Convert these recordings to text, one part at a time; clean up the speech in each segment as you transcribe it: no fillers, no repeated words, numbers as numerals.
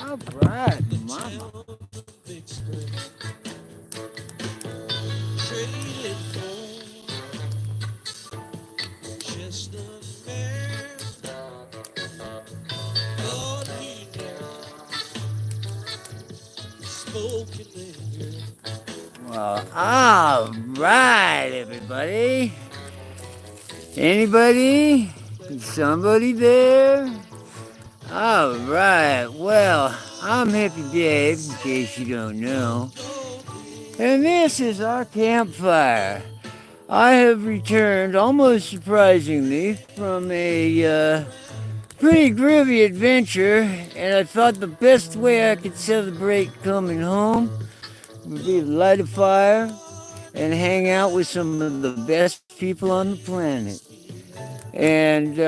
All right, mama. Well, all right, everybody. Anybody? Somebody there? All right. Well, I'm Hippie Dave, in case you don't know. And this is our campfire. I have returned, almost surprisingly, from a pretty groovy adventure, and I thought the best way I could celebrate coming home would be to light a fire and hang out with some of the best people on the planet. And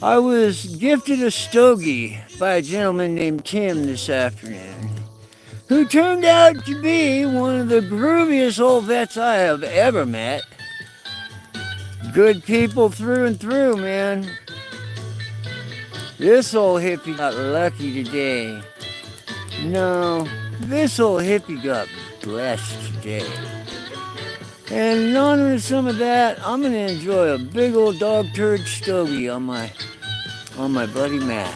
I was gifted a stogie by a gentleman named Tim this afternoon, who turned out to be one of the grooviest old vets I have ever met. Good people through and through, man. This old hippie got lucky today. No, this old hippie got blessed today. And in honor of some of that, I'm gonna enjoy a big old dog turd stogie on my buddy Matt.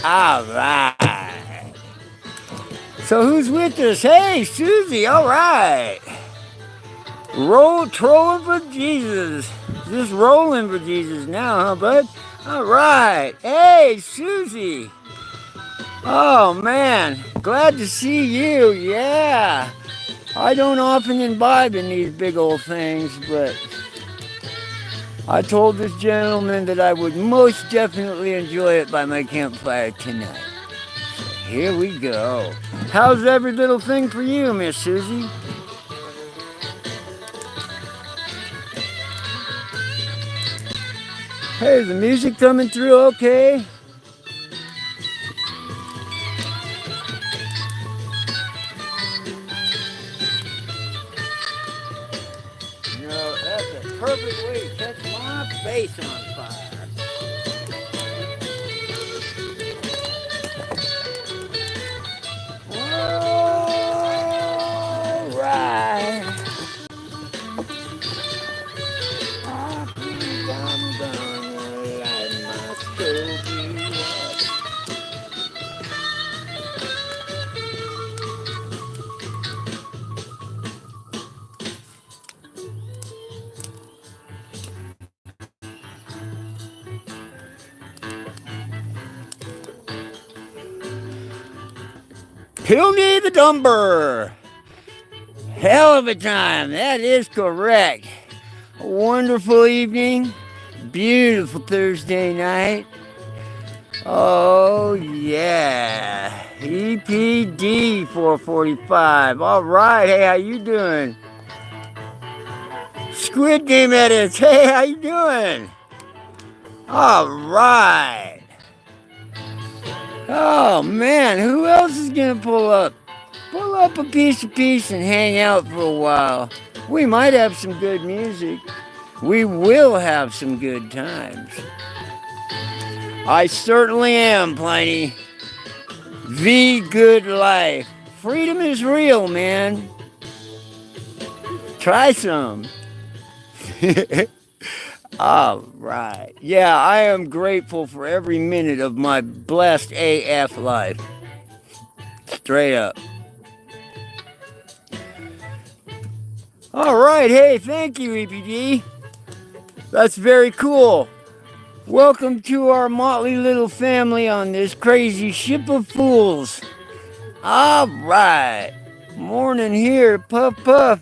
All right. So who's with us? Hey, Susie. All right. Trolling for Jesus. Just rolling for Jesus now, huh, bud? All right. Hey, Susie. Oh, man. Glad to see you. Yeah. I don't often imbibe in these big old things, but I told this gentleman that I would most definitely enjoy it by my campfire tonight. Here we go. How's every little thing for you, Miss Susie? Hey, is the music coming through okay? No, that's a perfect way to catch my face on fire. All right. I think I'm gonna light my stogie up. Puny the Dumber. Hell of a time. That is correct. A wonderful evening. Beautiful Thursday night. Oh, yeah. EPD 445. All right. Hey, how you doing? Squid Game Edits. Hey, how you doing? All right. Oh, man. Who else is going to pull up? Pull up a piece of peace and hang out for a while. We might have some good music. We will have some good times. I certainly am, Pliny. The good life. Freedom is real, man. Try some. All right. Yeah, I am grateful for every minute of my blessed AF life. Straight up. All right. Hey, thank you, EPD. That's very cool. Welcome to our motley little family on this crazy ship of fools. All right. Morning here, puff puff.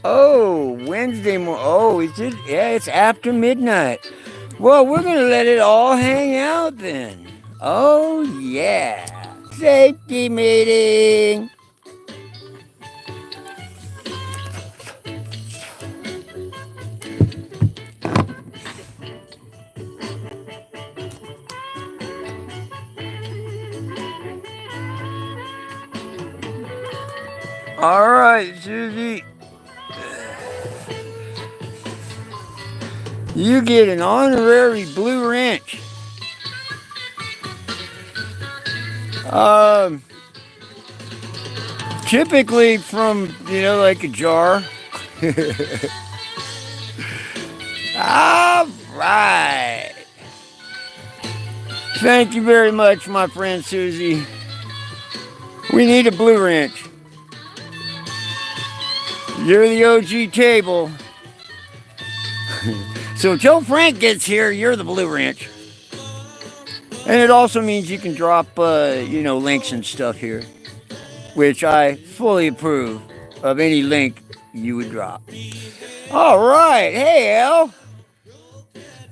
Oh, Wednesday morning. Oh, is it? Yeah, it's after midnight. Well, we're going to let it all hang out then. Oh, yeah. Safety meeting. All right, Susie. You get an honorary blue wrench. Typically from, like a jar. All right. Thank you very much, my friend Susie. We need a blue wrench. You're the OG table. So until Frank gets here, you're the blue wrench. And it also means you can drop, links and stuff here, which I fully approve of any link you would drop. All right. Hey, Al.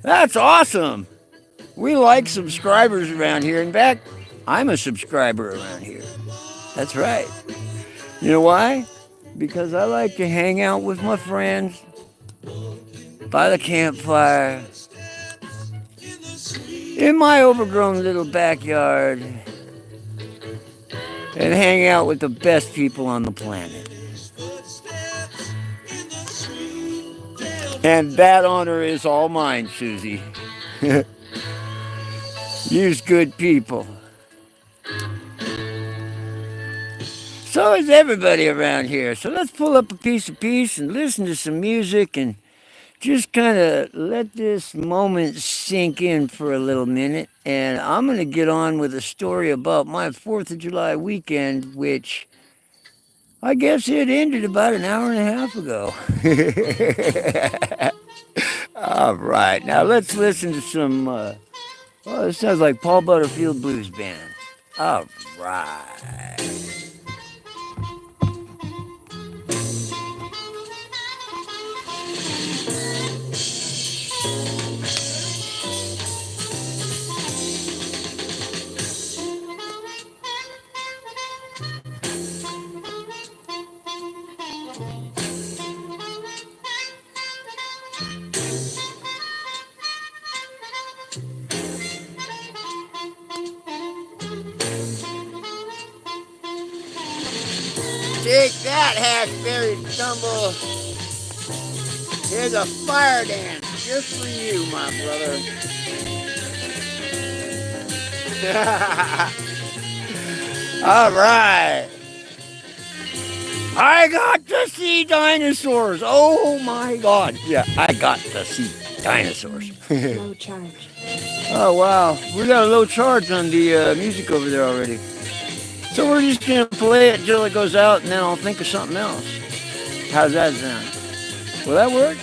That's awesome. We like subscribers around here. In fact, I'm a subscriber around here. That's right. You know why? Because I like to hang out with my friends by the campfire in my overgrown little backyard and hang out with the best people on the planet. And that honor is all mine, Susie. You's good people. So is everybody around here. So let's pull up a piece of peace and listen to some music and just kind of let this moment sink in for a little minute. And I'm going to get on with a story about my 4th of July weekend, which I guess it ended about an hour and a half ago. All right, now let's listen to some, it sounds like Paul Butterfield Blues Band. All right. Take that, hackberry stumble. Here's a fire dance just for you, my brother. All right. I got to see dinosaurs. Oh my God. Yeah, I got to see dinosaurs. Low charge. Oh wow. We got a low charge on the music over there already. So we're just going to play it until it goes out, and then I'll think of something else. How's that sound? Will that work?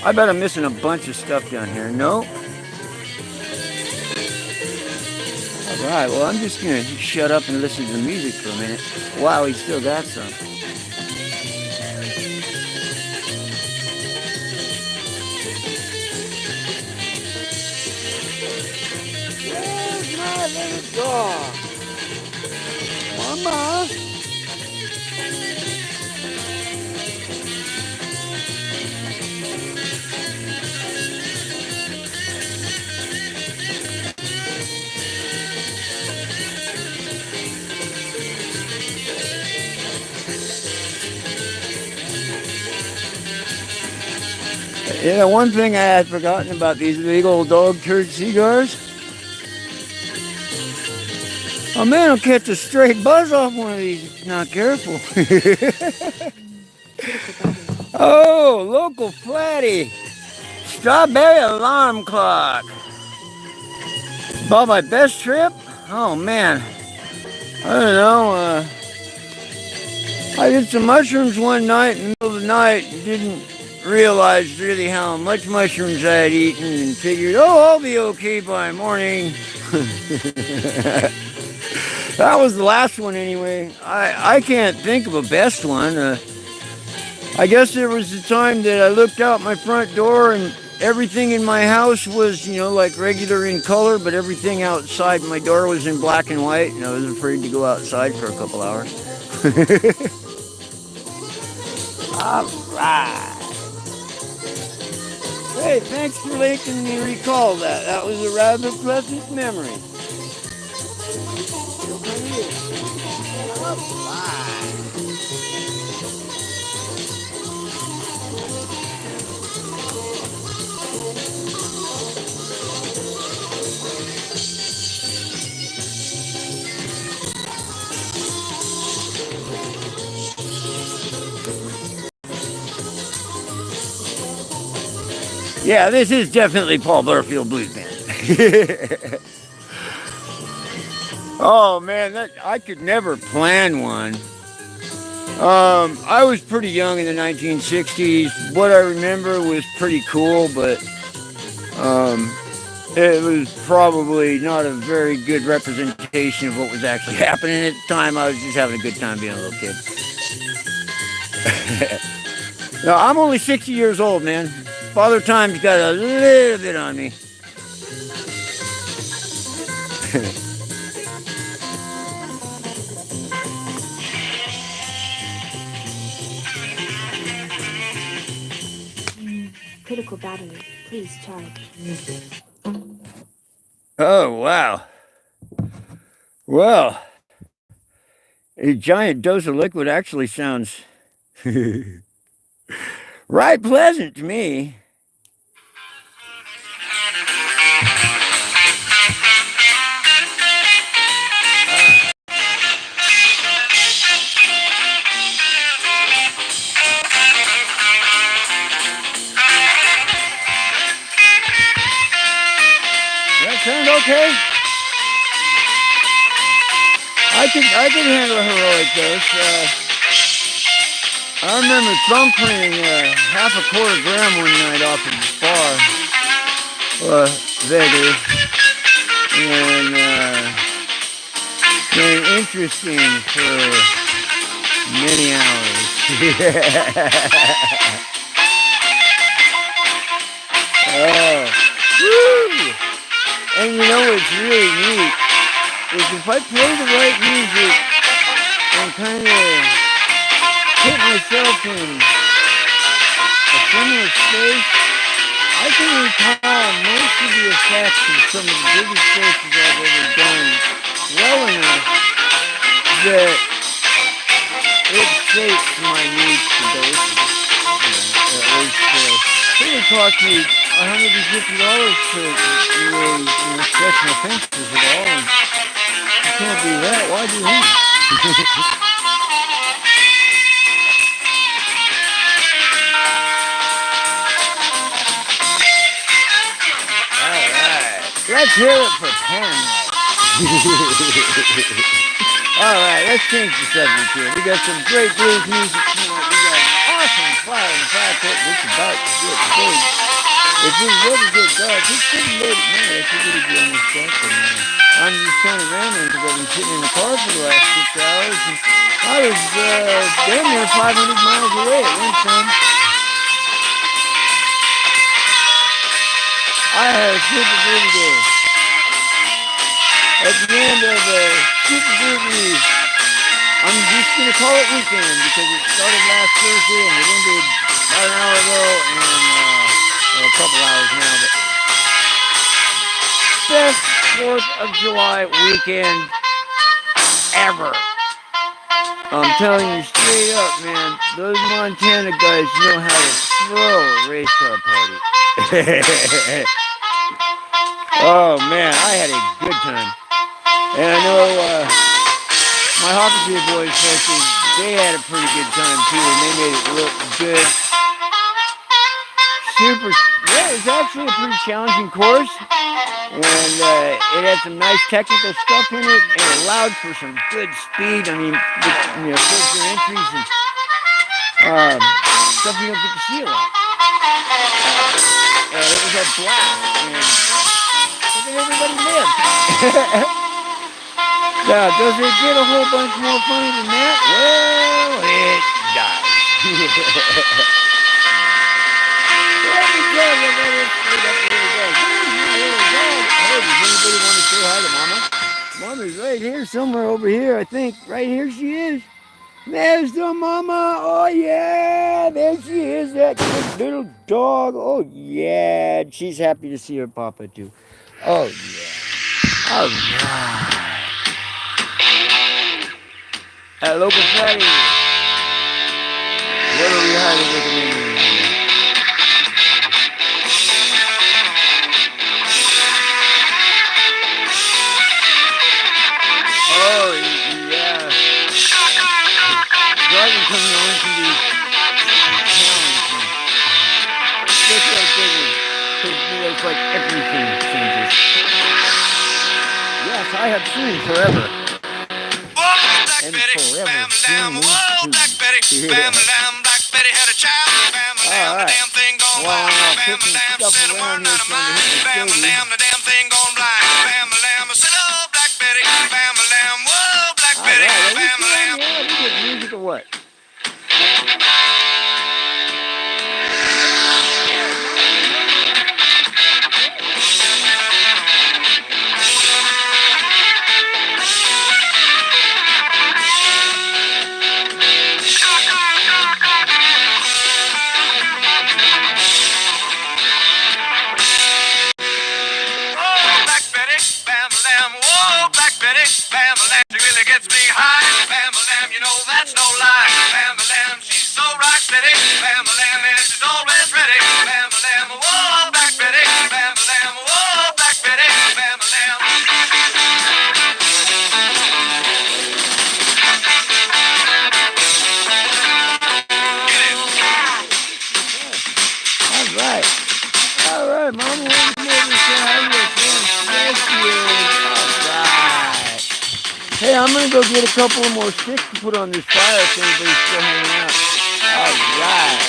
I bet I'm missing a bunch of stuff down here. No? All right, well, I'm just going to shut up and listen to the music for a minute. Wow, we still got some. Where's my little dog? Mama. One thing I had forgotten about these big old dog turd cigars. A man will catch a straight buzz off one of these if he's not careful. Oh, local flatty. Strawberry alarm clock. About my best trip? Oh man. I don't know. I did some mushrooms one night in the middle of the night and didn't realize really how much mushrooms I had eaten and figured, I'll be okay by morning. That was the last one anyway. I can't think of a best one. I guess there was a time that I looked out my front door and everything in my house was, like regular in color, but everything outside my door was in black and white, and I was afraid to go outside for a couple hours. All right. Hey, thanks for making me recall that. That was a rather pleasant memory. All right. Yeah, this is definitely Paul Butterfield Blues Band. Oh man, I could never plan one. I was pretty young in the 1960s. What I remember was pretty cool, but it was probably not a very good representation of what was actually happening at the time. I was just having a good time being a little kid. No, I'm only 60 years old, man. Father Time's got a little bit on me. Critical battery. Please charge. Oh, wow. Well, a giant dose of liquid actually sounds right pleasant to me. That sound okay? I could handle a heroic dose. I remember thumbprinting half a quarter gram one night off a bar, vaguely, and been interesting for many hours. Oh, woo! And you know what's really neat is if I play the right music and kind of put myself in a similar space, I can recall most of the effects of some of the biggest spaces I've ever done well enough that it shapes my needs for doses. At least it would cost me $150 to really stretch my fences at all. And you can't do that. Why do that? Alright, let's hear it for Pan. Alright, let's change the subject here. We got some great blues music tonight. We got awesome Fire in the Fire Pit, which is about to get big. If it ever get dark, it's pretty late at night. I figured it'd be almost dark by now. I'm just kind of rambling because I've been sitting in the car for the last 6 hours, and I was damn near 500 miles away at one time. I had a super groovy day. At the end of a super groovy, I'm just going to call it weekend because it started last Thursday and it ended about an hour ago and a couple hours now. But best 4th of July weekend ever. I'm telling you straight up, man, those Montana guys know how to throw a race car party. Oh man, I had a good time. And I know my Hawkins boys, they had a pretty good time too, and they made it look good. Yeah, it was actually a pretty challenging course, and it had some nice technical stuff in it, and it allowed for some good speed. I mean, first gear entries and stuff you don't get to see a lot. And it was a blast, and everybody lived. Now, does it get a whole bunch more funny than that? Well, it does. Let me tell you that it's straight up really does. Hey, does anybody want to say hi to Mama? Mama's right here, somewhere over here, I think. Right here she is. There's the Mama. Oh, yeah. There she is, that good little dog. Oh, yeah. She's happy to see her Papa, too. Oh, yeah. All right. At Local Fatty, what are we highly recommending? Oh, yeah. Driving coming home can be challenging. Especially a big one. me it's like everything changes. Yes, I have seen Forever. And Forever soon means two. Yeah. Alright. Well, I'm picking stuff around here trying to hit the stadium. Alright, are we still on the air? We get music or what? Alright, Mama, wanted to come over and say hi to your friends. Alright. Hey, I'm gonna go get a couple of more sticks to put on this fire if anybody's still hanging out. Alright.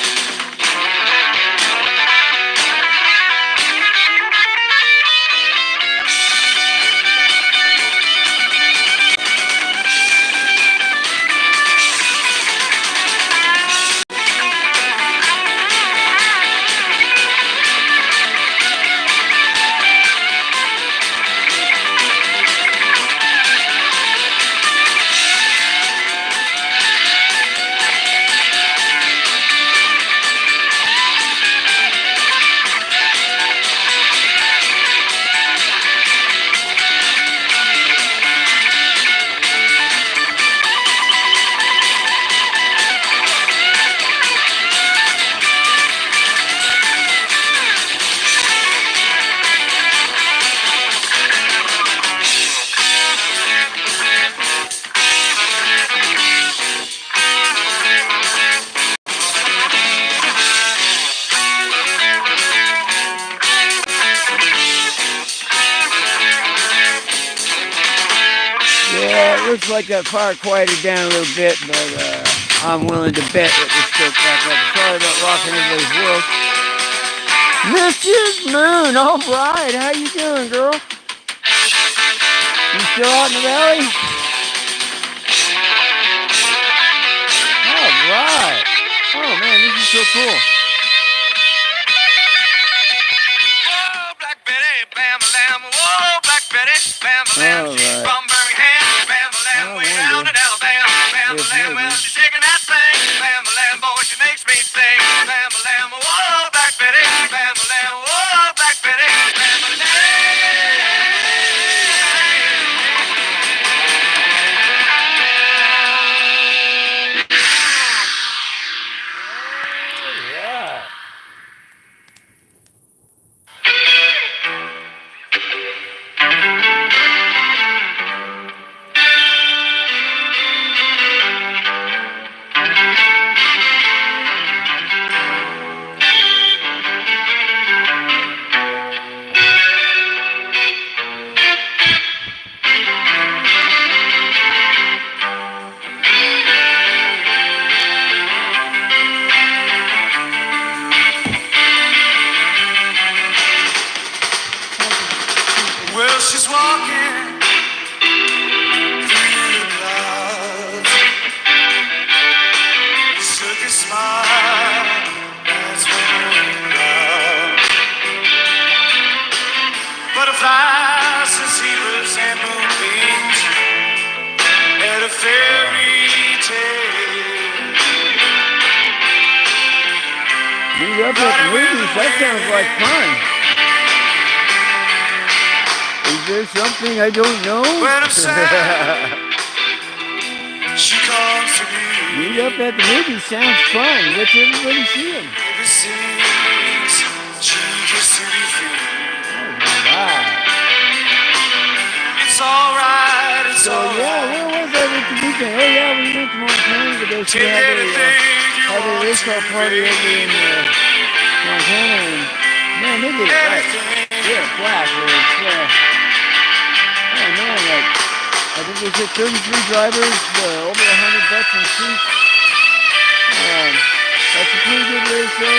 Looks like that fire quieted down a little bit, but I'm willing to bet it will still back up. Sorry about rocking everybody's world. Mrs. Moon, all right, how you doing, girl? You still out in the valley? All right. Oh man, this is so cool. Whoa, Black Betty, bam, lamb. Whoa, Black Betty, bam, lamb. She's from Birmingham. Way down in Alabama, Bam-a-lam, well, she's shaking that thing. Bam-a-lam, boy, she makes me sing. Bam-a-lam, whoa, Black Betty. Bam-a-lam, whoa, Black Betty. Up at the movies, that sounds like fun. Is there something I don't know? She comes to me. Meet up at the movies sounds fun. Let's everybody see them. Alright. It's alright, it's alright. So yeah, where was I with the weekend? Oh yeah, we went to Montana to go see have a race car party over in Montana, and Man, they did it right. Yeah, black. Oh man, like, I think they said 33 drivers, over 100 butts in seats. That's a pretty good ratio.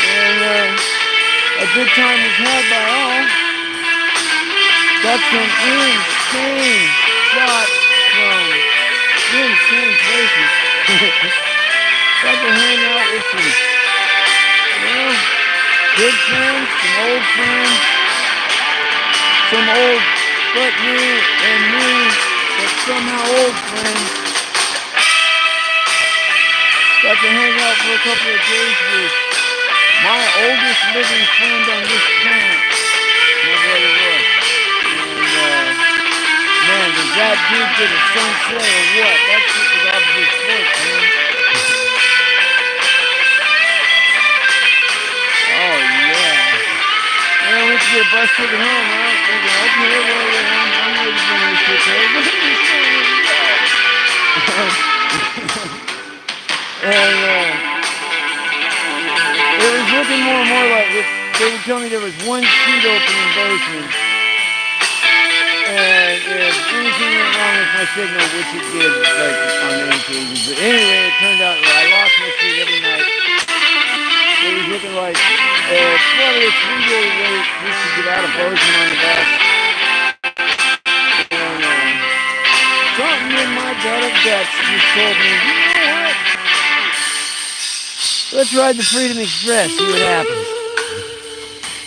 And a good time was had by all. Got some insane shots from insane places. Got to hang out with some, good friends, some old friends, some old but new and new, but somehow old friends. Got to hang out for a couple of days with my oldest living friend on this planet, my brother Roy. And, man, does that dude get a sunset or what? That shit was off of his foot, man. Oh, yeah. Man, we get a bus ticket home, right? Thinking, okay, well, I'm ready to finish this shit, And, it was looking more and more like they would tell me there was one seat open in Bozeman. And if anything went wrong with my signal, which it did, like on many occasions. But anyway, it turned out that I lost my seat every night. It was looking like probably a 3-day wait just to get out of Bozeman on the bus. And something in my gut of guts just told me, you know what? Let's ride the Freedom Express, see what happens.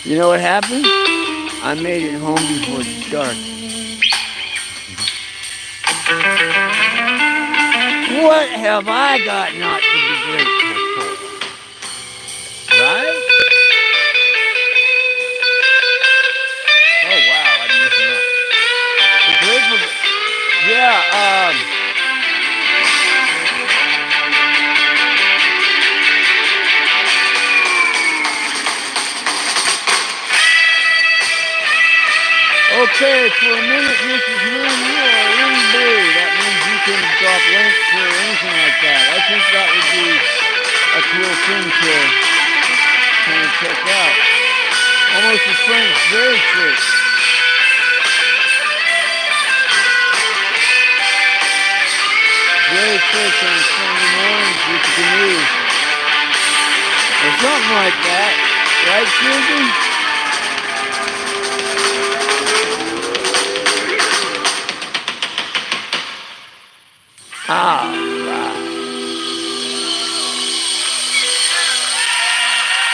You know what happened? I made it home before dark. What have I got not to be grateful for? Right? Oh wow, I'm missing up. The grateful, yeah, okay, for a minute, Mrs. Moon, you are in blue. That means you can drop links or anything like that. I think that would be a cool thing to kind of check out. Almost a Frank Jerry trick. Jerry trick on Sunday mornings with the canoes. Or something like that. Right, Susan? Ah, right.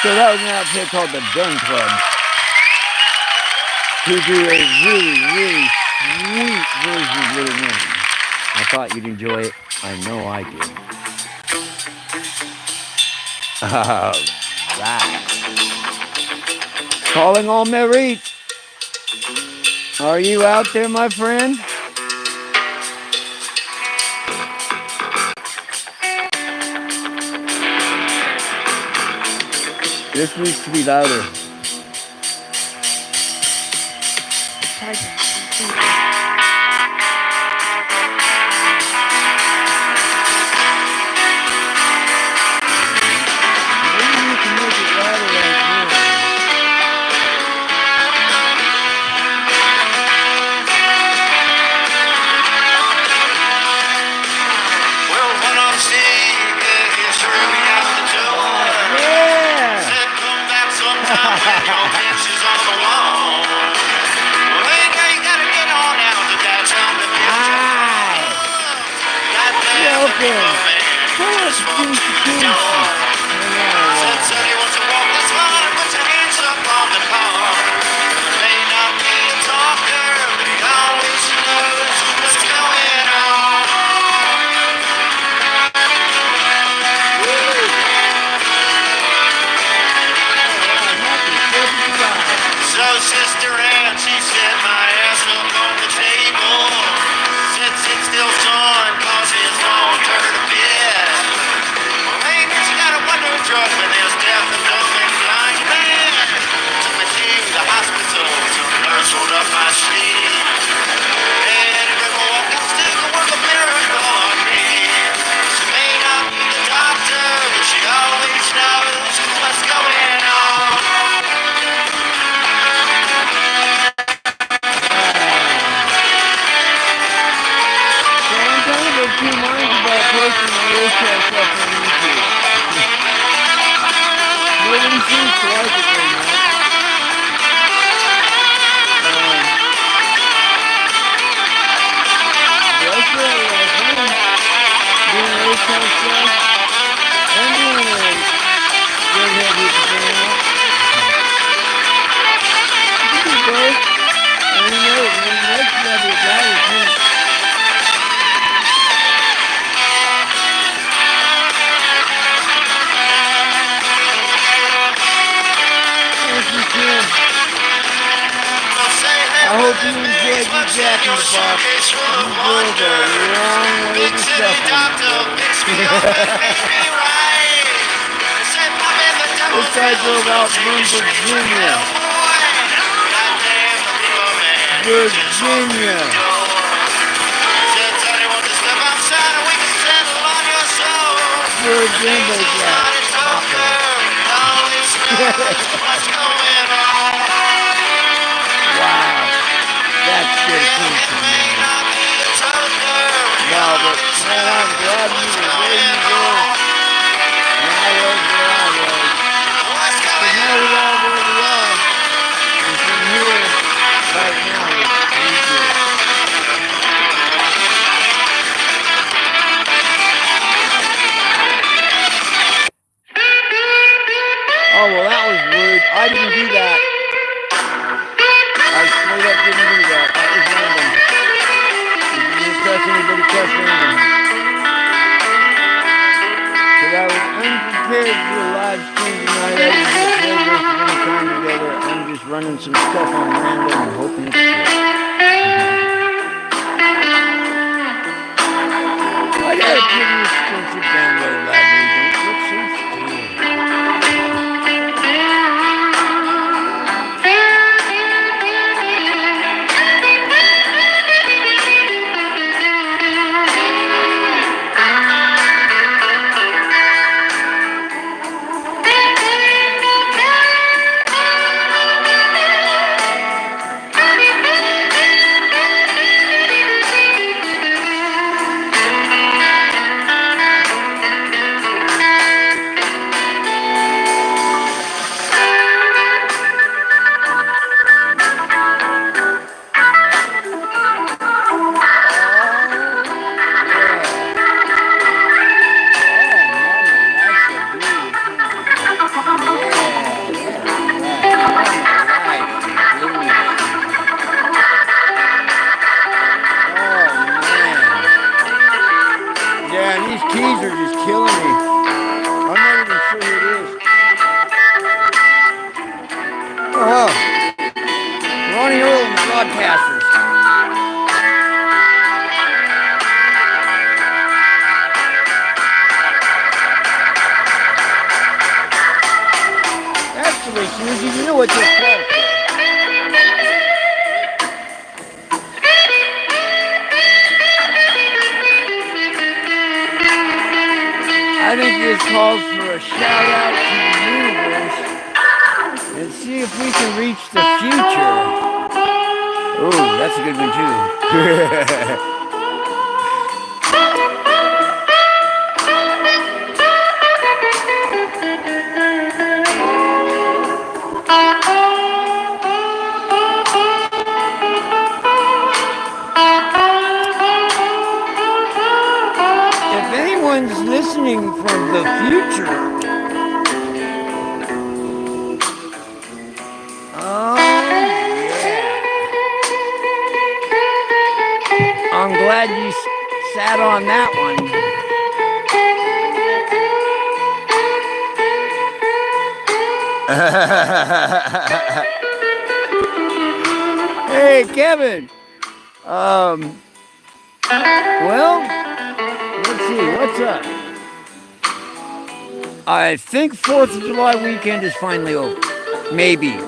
So that was an outfit called the Gun Club, who do a really, really sweet version of Little Women. I thought you'd enjoy it. I know I did. All right. Calling all Merit. Are you out there, my friend? This needs to be louder. Still son, cause his long turned a bit. Well, ain't you got a hope you enjoyed your Jack in the Box. You drove a long way to suffer. This guy drove out from Virginia. Virginia. Virginia, Jack. Wow. That's dedication, man. Wow, but man, I'm glad you were where you were. And I was where I was. Because now we are where we are. And from here, right now, it's pretty good. Oh, well, that was rude. I didn't do that. I straight up didn't do that. That was random. If you didn't press anybody, press random. Because I was unprepared for a live stream tonight. I didn't get a playlist of any kind together. I'm just running some stuff on random and hoping it's good. I got a pretty expensive download library. Don't look so stupid. I think this calls for a shout out to the universe and see if we can reach the future. Oh, that's a good one too. Listening from the future. Oh, yeah. I'm glad you sat on that one. Hey, Kevin. Well, let's see, what's up? I think 4th of July weekend is finally over. Maybe.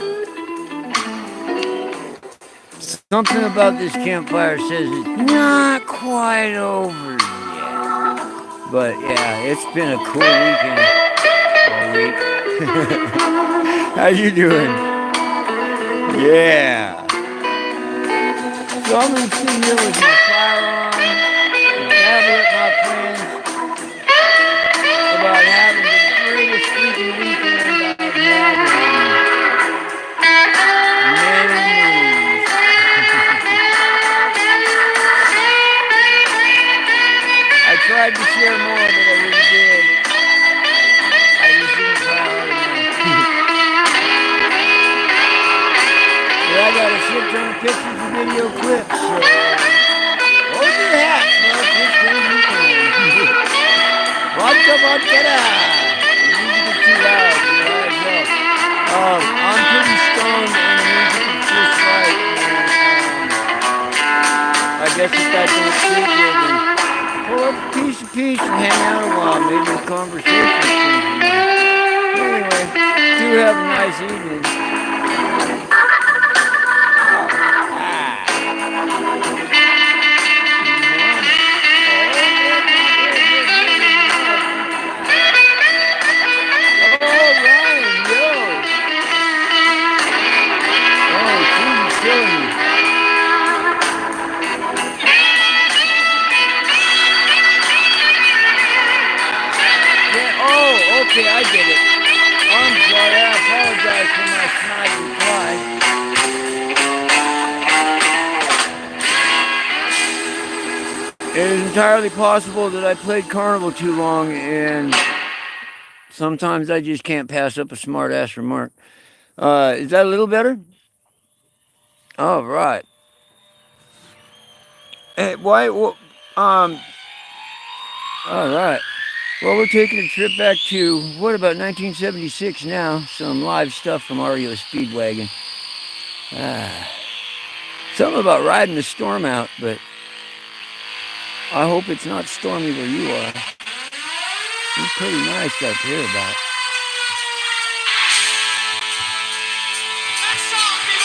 Something about this campfire says it's not quite over yet. But yeah, it's been a cool weekend all week. How you doing? Yeah. So I'm going to sit here with my fire on and babble at my friends about having the greatest freaking weekend I've had in many moons. I tried to share more, but I really did. I just didn't try hard enough. But I got a shit ton of pictures and video clips, so hold your hats, folks. It's going to be fun. Vodka, vodka, da! The music is too loud, you're high as hell. I'm pretty stoned and the music is just right, man. guess if that don't suit you, then pull up a piece of peach and hang out a while. Maybe the conversation will change your mind. Anyway, do have a nice evening. Okay, I get it. I'm sorry, I apologize for my snide reply. It is entirely possible that I played Carnival too long, and sometimes I just can't pass up a smart-ass remark. Is that a little better? All right. Hey, why? All right. Well, we're taking a trip back to, what, about 1976 now. Some live stuff from Ari Speedwagon. Something about riding the storm out, but I hope it's not stormy where you are. It's pretty nice up here about.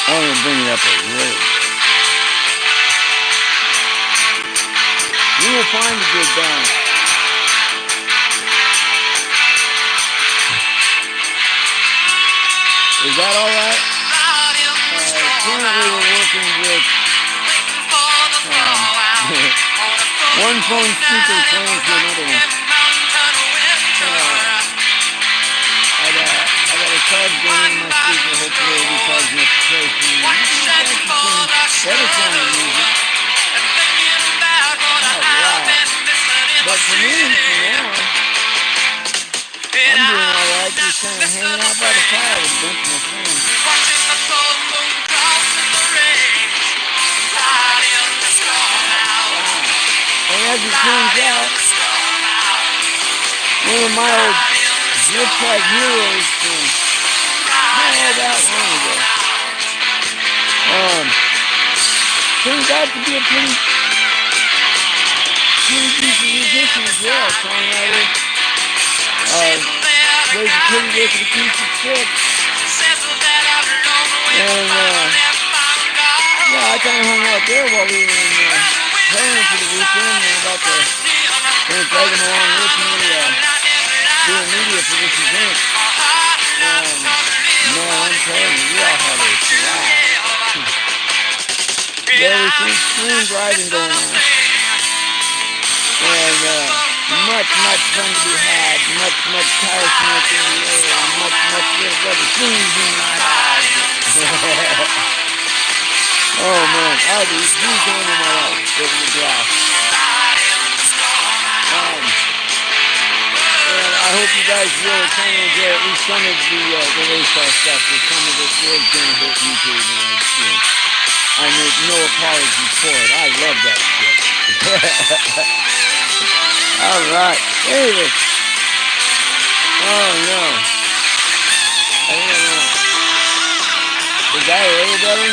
I'm going to bring it up a little bit. You will find a good balance. Is that all right? Currently we're working with one phone speaker playing to another one. I got a card going in my speaker. Hopefully it'll be charged enough to play for me. Better sounding music. Alright. But for me, for now, I'm doing alright, just kind of hanging out by the fire with a bunch of my friends. And as it turns out, one of my old drift-type heroes from not all that long ago turned out to be a pretty decent musician as well, songwriter. Plays a pretty wicked acoustic six. And yeah, I kind of hung out there while we were in Poland for the weekend. And about to drag them along with me doing media for this event. No, I'm telling you, we all had a blast. There was some extreme driving going on. And much fun to be had, much tire smoking in the air, much little rubber fleas in my eyes. Oh man, I was used to in my life. It was a blast. And I hope you guys will kind of enjoy at least some of the race car stuff, because some of it was going to hit YouTube, and I make no apologies for it. I love that shit. Alright, anyway. Oh no. I don't know. Is that a little better?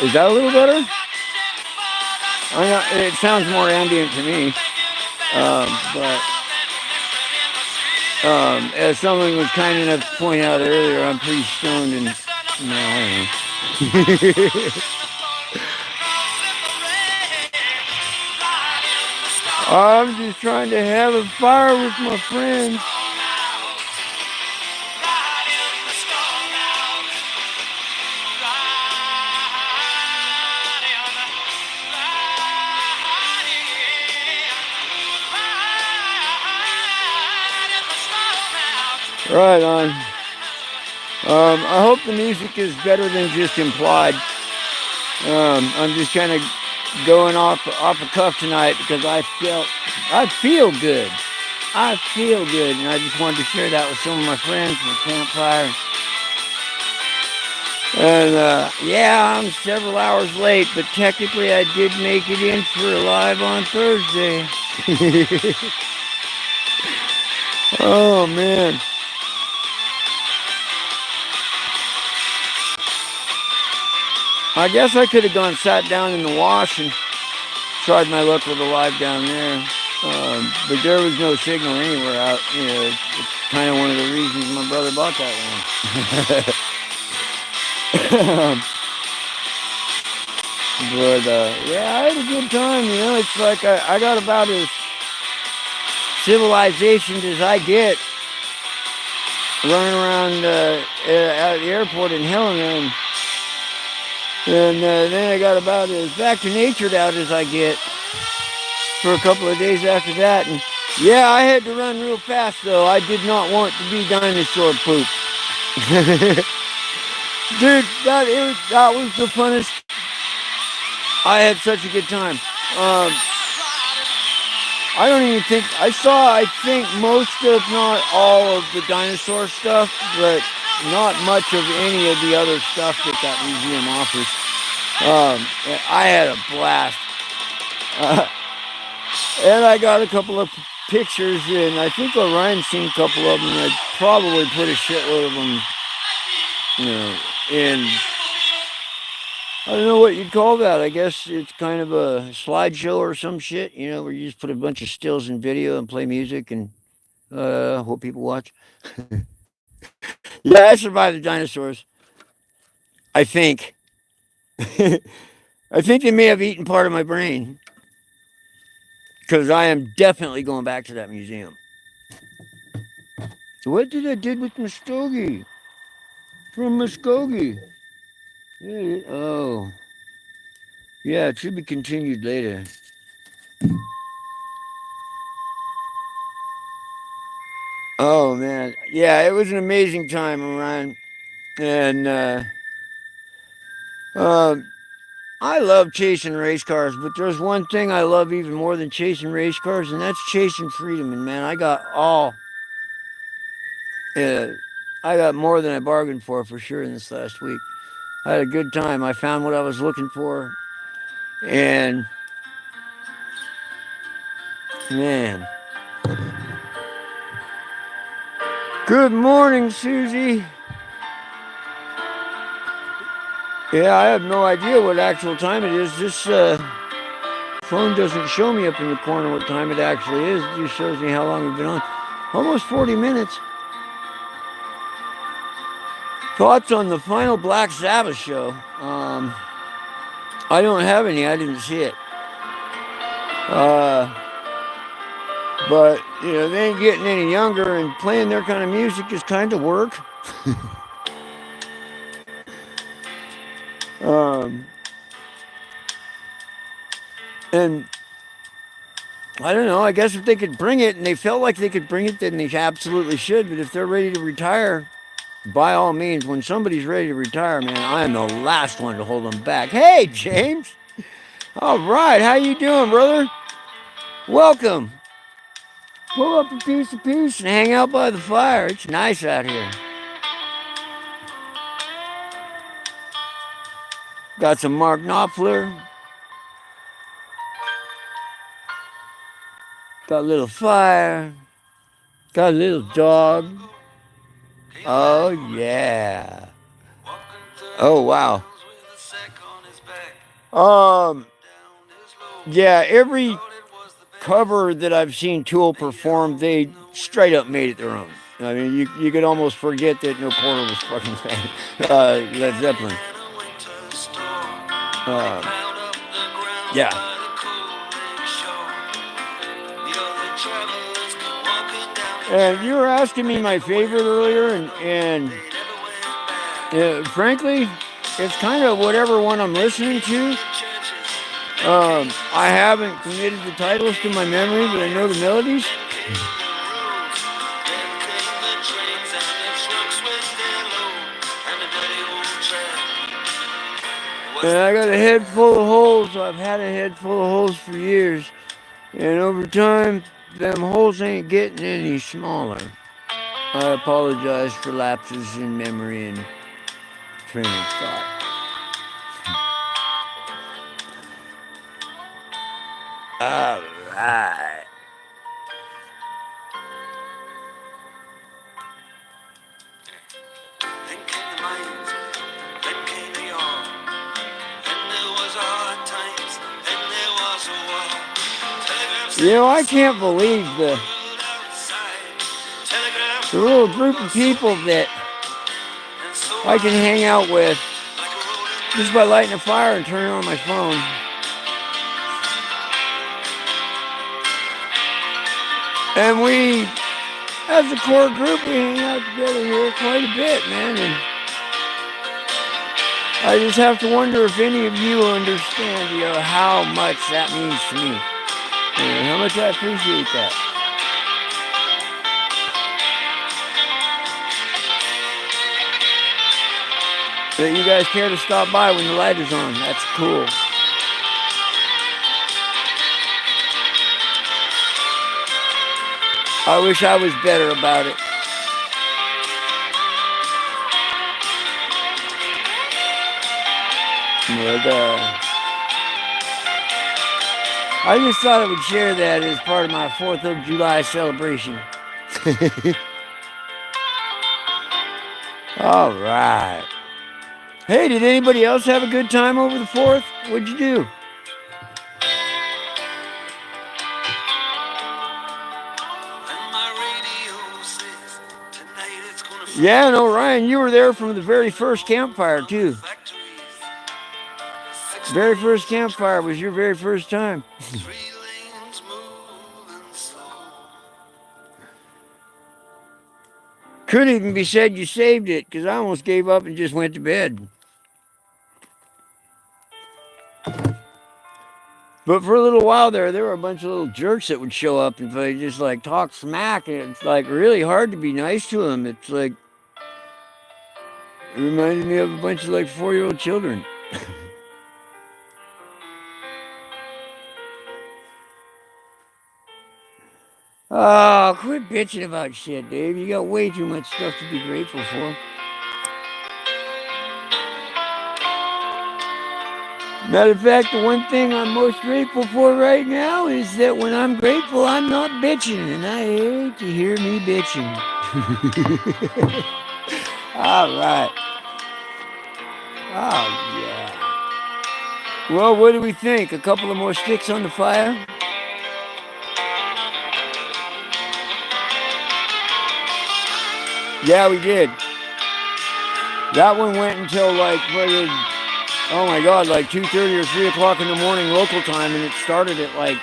Is that a little better? I know, it sounds more ambient to me, but as someone was kind enough to point out earlier, I'm pretty stoned and, no, I don't know. I'm just trying to have a fire with my friends. Right on. I hope the music is better than just implied. I'm just kind of going off a cuff tonight because I feel good. I feel good, and I just wanted to share that with some of my friends from Campfire. And yeah, I'm several hours late, but technically I did make it in for live on Thursday. Oh man. I guess I could have gone sat down in the wash and tried my luck with a live down there. But there was no signal anywhere out. You know, it's kind of one of the reasons my brother bought that one. But yeah, I had a good time. You know, it's like I got about as civilization as I get running around at the airport in Helena. And then I got about as back to natured out as I get for a couple of days after that. And yeah, I had to run real fast though. I did not want to be dinosaur poop. Dude, that was the funnest. I had such a good time. I don't even think I think most, if not all, of the dinosaur stuff, but not much of any of the other stuff that museum offers. I had a blast. Uh, and I got a couple of pictures, and I think Orion's seen a couple of them, and I probably put a shitload of them, you know, in. I don't know what you'd call that. I guess it's kind of a slideshow or some shit, you know, where you just put a bunch of stills and video and play music and hope people watch. Yeah, I survived the dinosaurs. I think. I think they may have eaten part of my brain because I am definitely going back to that museum. What did I did with Muskogee? From Muskogee? Oh, yeah, it should be continued later. Oh man, yeah, it was an amazing time, Orion, and uh, I love chasing race cars. But there's one thing I love even more than chasing race cars, and that's chasing freedom. And man, uh, I got more than I bargained for sure in this last week. I had a good time. I found what I was looking for, and man, good morning, Susie. Yeah, I have no idea what actual time it is. This phone doesn't show me up in the corner what time it actually is. It just shows me how long we've been on. Almost 40 minutes. Thoughts on the final Black Sabbath show? I don't have any. I didn't see it. Uh, but, you know, they ain't getting any younger, and playing their kind of music is kind of work. um, and I don't know. I guess if they could bring it and they felt like they could bring it, then they absolutely should. But if they're ready to retire, by all means, when somebody's ready to retire, man, I am the last one to hold them back. Hey, James. All right, how you doing, brother? Welcome. Pull up a piece of peace and hang out by the fire. It's nice out here. Got some Mark Knopfler. Got a little fire. Got a little dog. Oh, yeah. Oh, wow. Yeah, every cover that I've seen Tool perform, they straight up made it their own. I mean, you could almost forget that No Corner was fucking Led Zeppelin. Yeah. And you were asking me my favorite earlier, and frankly, it's kind of whatever one I'm listening to. I haven't committed the titles to my memory, but I know the melodies. And I got a head full of holes. I've had a head full of holes for years. And over time, them holes ain't getting any smaller. I apologize for lapses in memory and train of thought. All right. Then came the mines, then came the ore. Then there was a hard times, then there was a war. You know, I can't believe the little group of people that I can hang out with just by lighting a fire and turning on my phone. And we, as a core group, we hang out together here quite a bit, man. And I just have to wonder if any of you understand, you know, how much that means to me. And how much I appreciate that. That you guys care to stop by when the light is on. That's cool. I wish I was better about it. But, I just thought I would share that as part of my 4th of July celebration. All right. Hey, did anybody else have a good time over the 4th? What'd you do? Yeah, no, Ryan, you were there from the very first campfire, too. Very first campfire was your very first time. Could even be said you saved it, because I almost gave up and just went to bed. But for a little while there were a bunch of little jerks that would show up and they just like talk smack, and it's like really hard to be nice to them. It's like, it reminded me of a bunch of like 4-year-old children. Oh, quit bitching about shit, Dave. You got way too much stuff to be grateful for. Matter of fact, the one thing I'm most grateful for right now is that when I'm grateful, I'm not bitching, and I hate to hear me bitching. All right. Oh, yeah. Well, what do we think? A couple of more sticks on the fire? Yeah, we did. That one went until like, oh my God, like 2:30 or 3 o'clock in the morning local time, and it started at like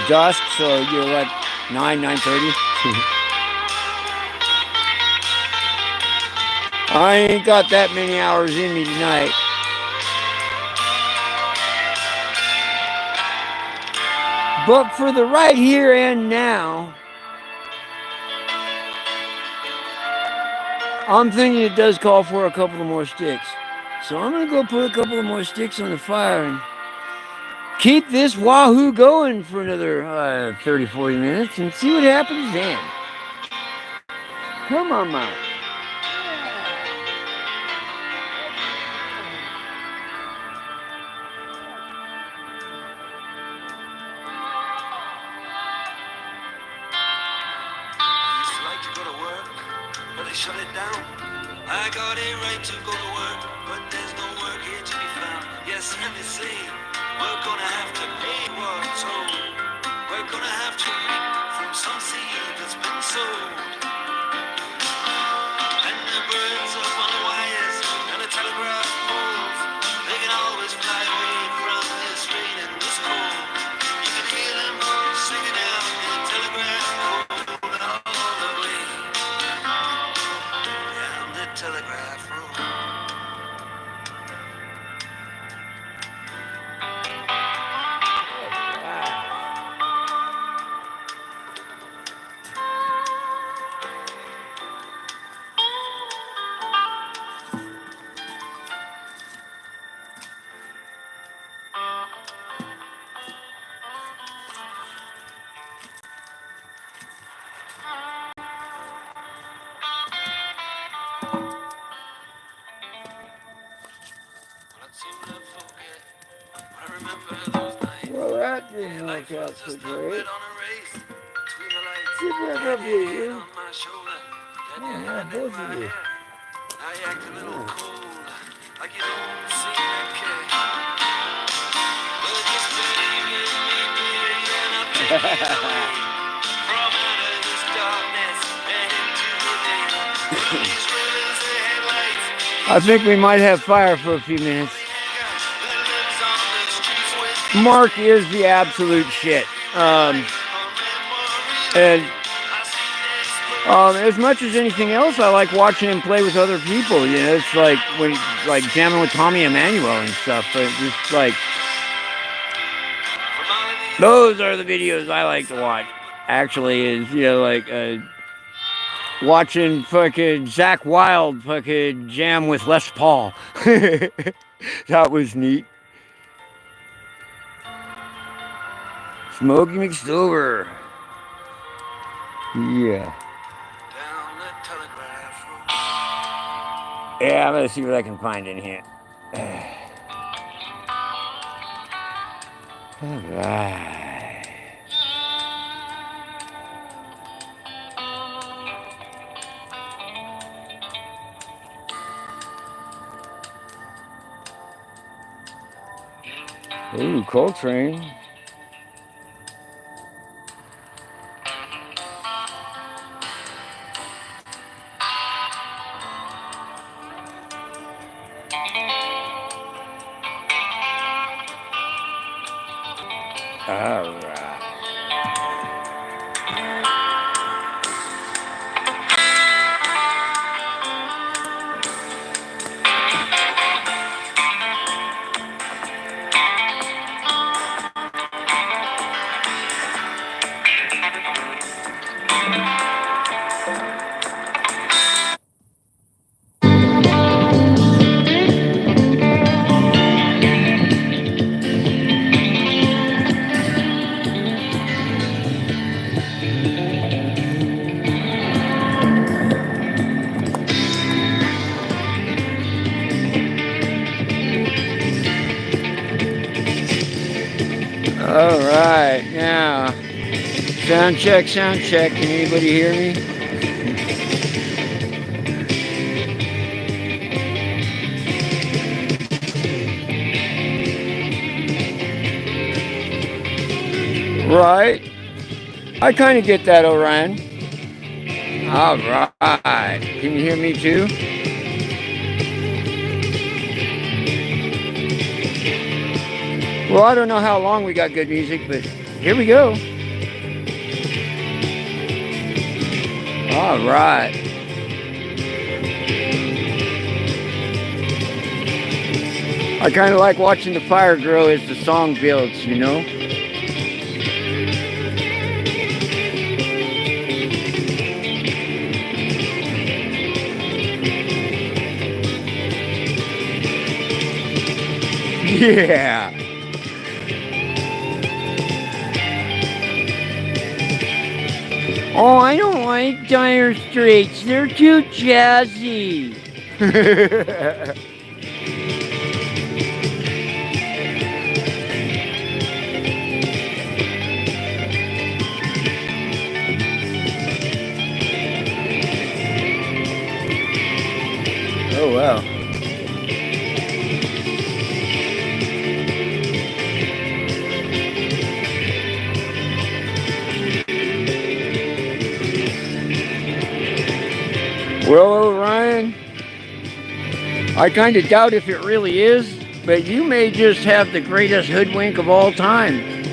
dusk, so you're like 9:30. I ain't got that many hours in me tonight. But for the right here and now, I'm thinking it does call for a couple of more sticks. So I'm going to go put a couple of more sticks on the fire and keep this wahoo going for another 30, 40 minutes and see what happens then. Come on, Mom. Shut it down. I got a right to go to work, but there's no work here to be found. Yes, let me say, we're gonna have to pay what's owed. We're gonna have to reap from some seed that's been sowed. And the birds up on the wires and the telegraph poles, they can always fly away from this rain and this cold. You can hear them singing out in the telegraph road all the way. Telegraph Road. didn't life work out was so just a great. bet on a race between the lights. Get back up Had here, your hand you. on my shoulder, had your Yeah, hand in both my of you. hair. I act a little Yeah. cold, like you don't seem to care. But just believe in me, baby, and I'll take you away from out of this darkness and into the day. Put these rails and headlights I think we might have fire for a few minutes. that lives on the streets with Mark is the absolute shit. And as much as anything else, I like watching him play with other people. You know, it's like when like jamming with Tommy Emmanuel and stuff. But just like those are the videos I like to watch. Actually, is like watching fucking Zach Wilde fucking jam with Les Paul. That was neat. Smokey McStover. Yeah. down the Telegraph Road. Yeah, I'm gonna see what I can find in here. Alright. Ooh, Coltrane. All right. All right, now sound check, sound check. Can anybody hear me? Right. I kind of get that, Orion. All right. Can you hear me too? Well, I don't know how long we got good music, but here we go. All right. I kind of like watching the fire grow as the song builds, you know? Yeah. Oh, I don't like Dire Straits. They're too jazzy. Oh, wow. Well, Orion, I kind of doubt if it really is, but you may just have the greatest hoodwink of all time.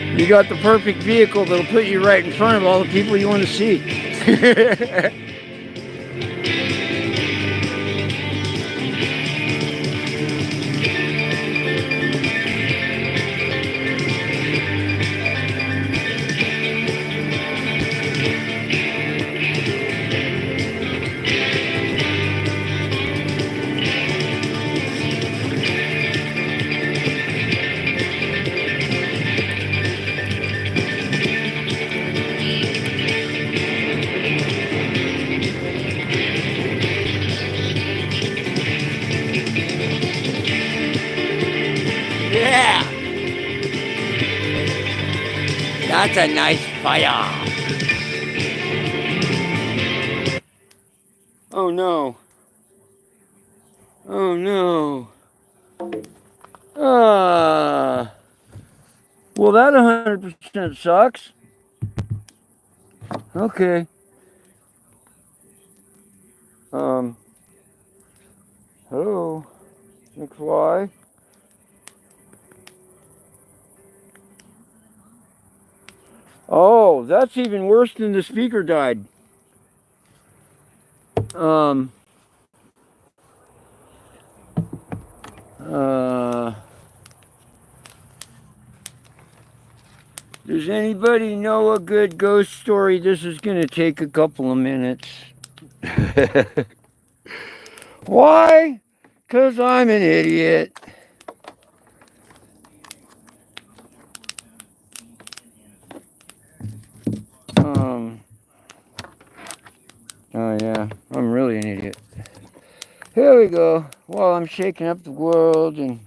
You got the perfect vehicle that'll put you right in front of all the people you want to see. That's a nice fire. Oh no. Oh no. Well, that 100% sucks. Okay. Hello. McFly. Oh, that's even worse than the speaker died. Does anybody know a good ghost story? This is going to take a couple of minutes. Why? Because I'm an idiot. Oh yeah, I'm really an idiot. Here we go. While I'm shaking up the world and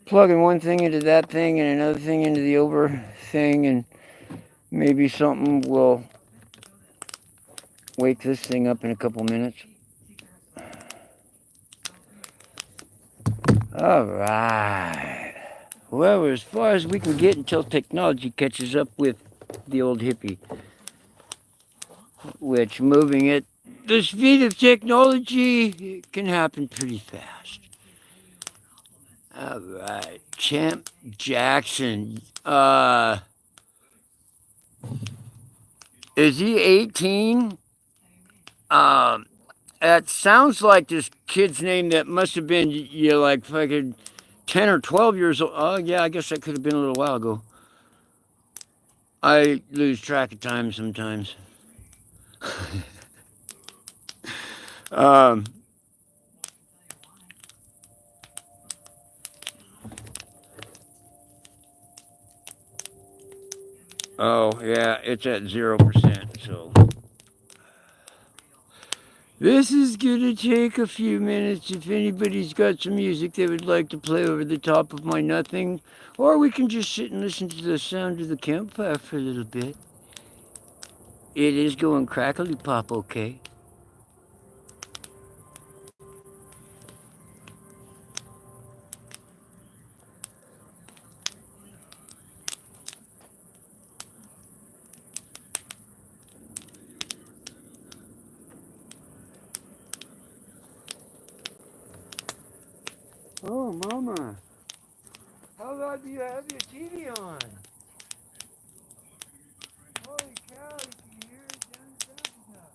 plugging one thing into that thing and another thing into the over thing, and maybe something will wake this thing up in a couple minutes. All right. Well, we're as far as we can get until technology catches up with the old hippie. Which, moving at the speed of technology, can happen pretty fast. All right. Champ Jackson. Is he 18? That sounds like this kid's name that must have been, like fucking 10 or 12 years old. Oh, yeah, I guess that could have been a little while ago. I lose track of time sometimes. Oh, yeah, it's at 0%, so. This is gonna take a few minutes. If anybody's got some music they would like to play over the top of my nothing, or we can just sit and listen to the sound of the campfire for a little bit. It is going crackly pop, okay? Oh, Mama. How loud do you have your TV on? Holy cow, you can hear it down south now.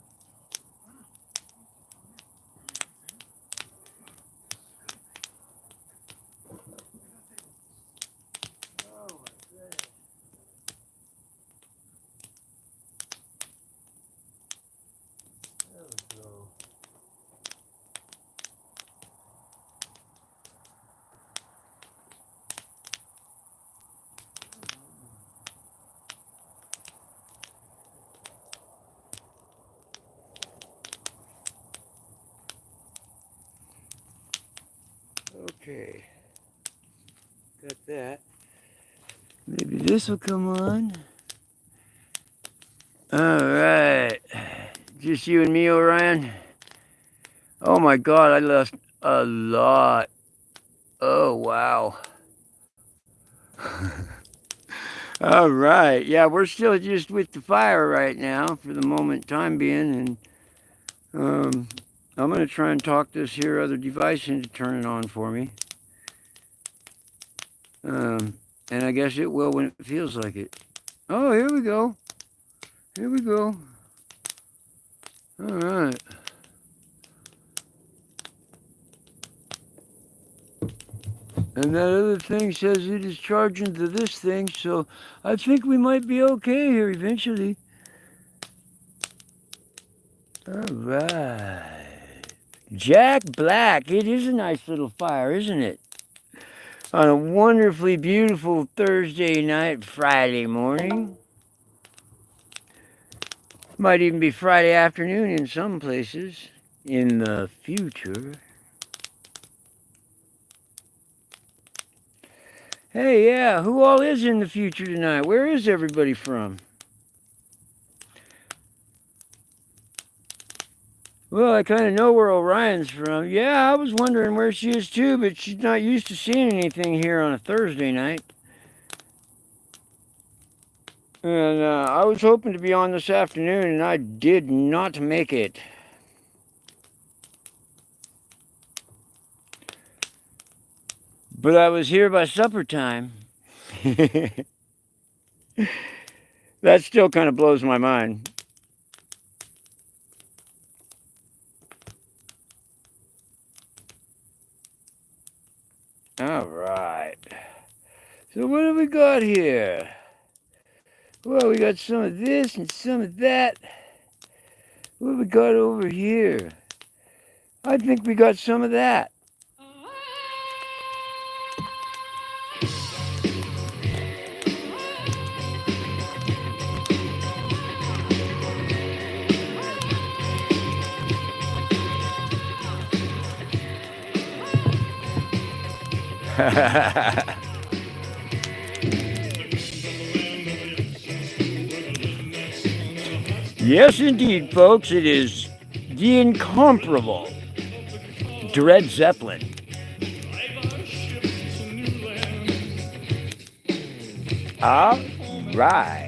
Oh, my goodness. There we go. Okay, got that. Maybe this will come on. All right, just you and me, Orion. Oh my God, I left a lot. Oh wow. All right, yeah, we're still just with the fire right now for the moment, time being, and I'm gonna try and talk this here other device into turning on for me. And I guess it will when it feels like it. Oh, here we go. Here we go. All right. And that other thing says it is charging to this thing, so I think we might be okay here eventually. All right. Jack Black. It is a nice little fire, isn't it? On a wonderfully beautiful Thursday night, Friday morning. Might even be Friday afternoon in some places in the future. Hey, yeah, who all is in the future tonight? Where is everybody from? Well, I kind of know where Orion's from. Yeah, I was wondering where she is too, but she's not used to seeing anything here on a Thursday night. And I was hoping to be on this afternoon, and I did not make it. But I was here by supper time. That still kind of blows my mind. All right. So what have we got here? Well, we got some of this and some of that. What have we got over here? I think we got some of that. Yes, indeed, folks. It is the incomparable Dread Zeppelin. All right.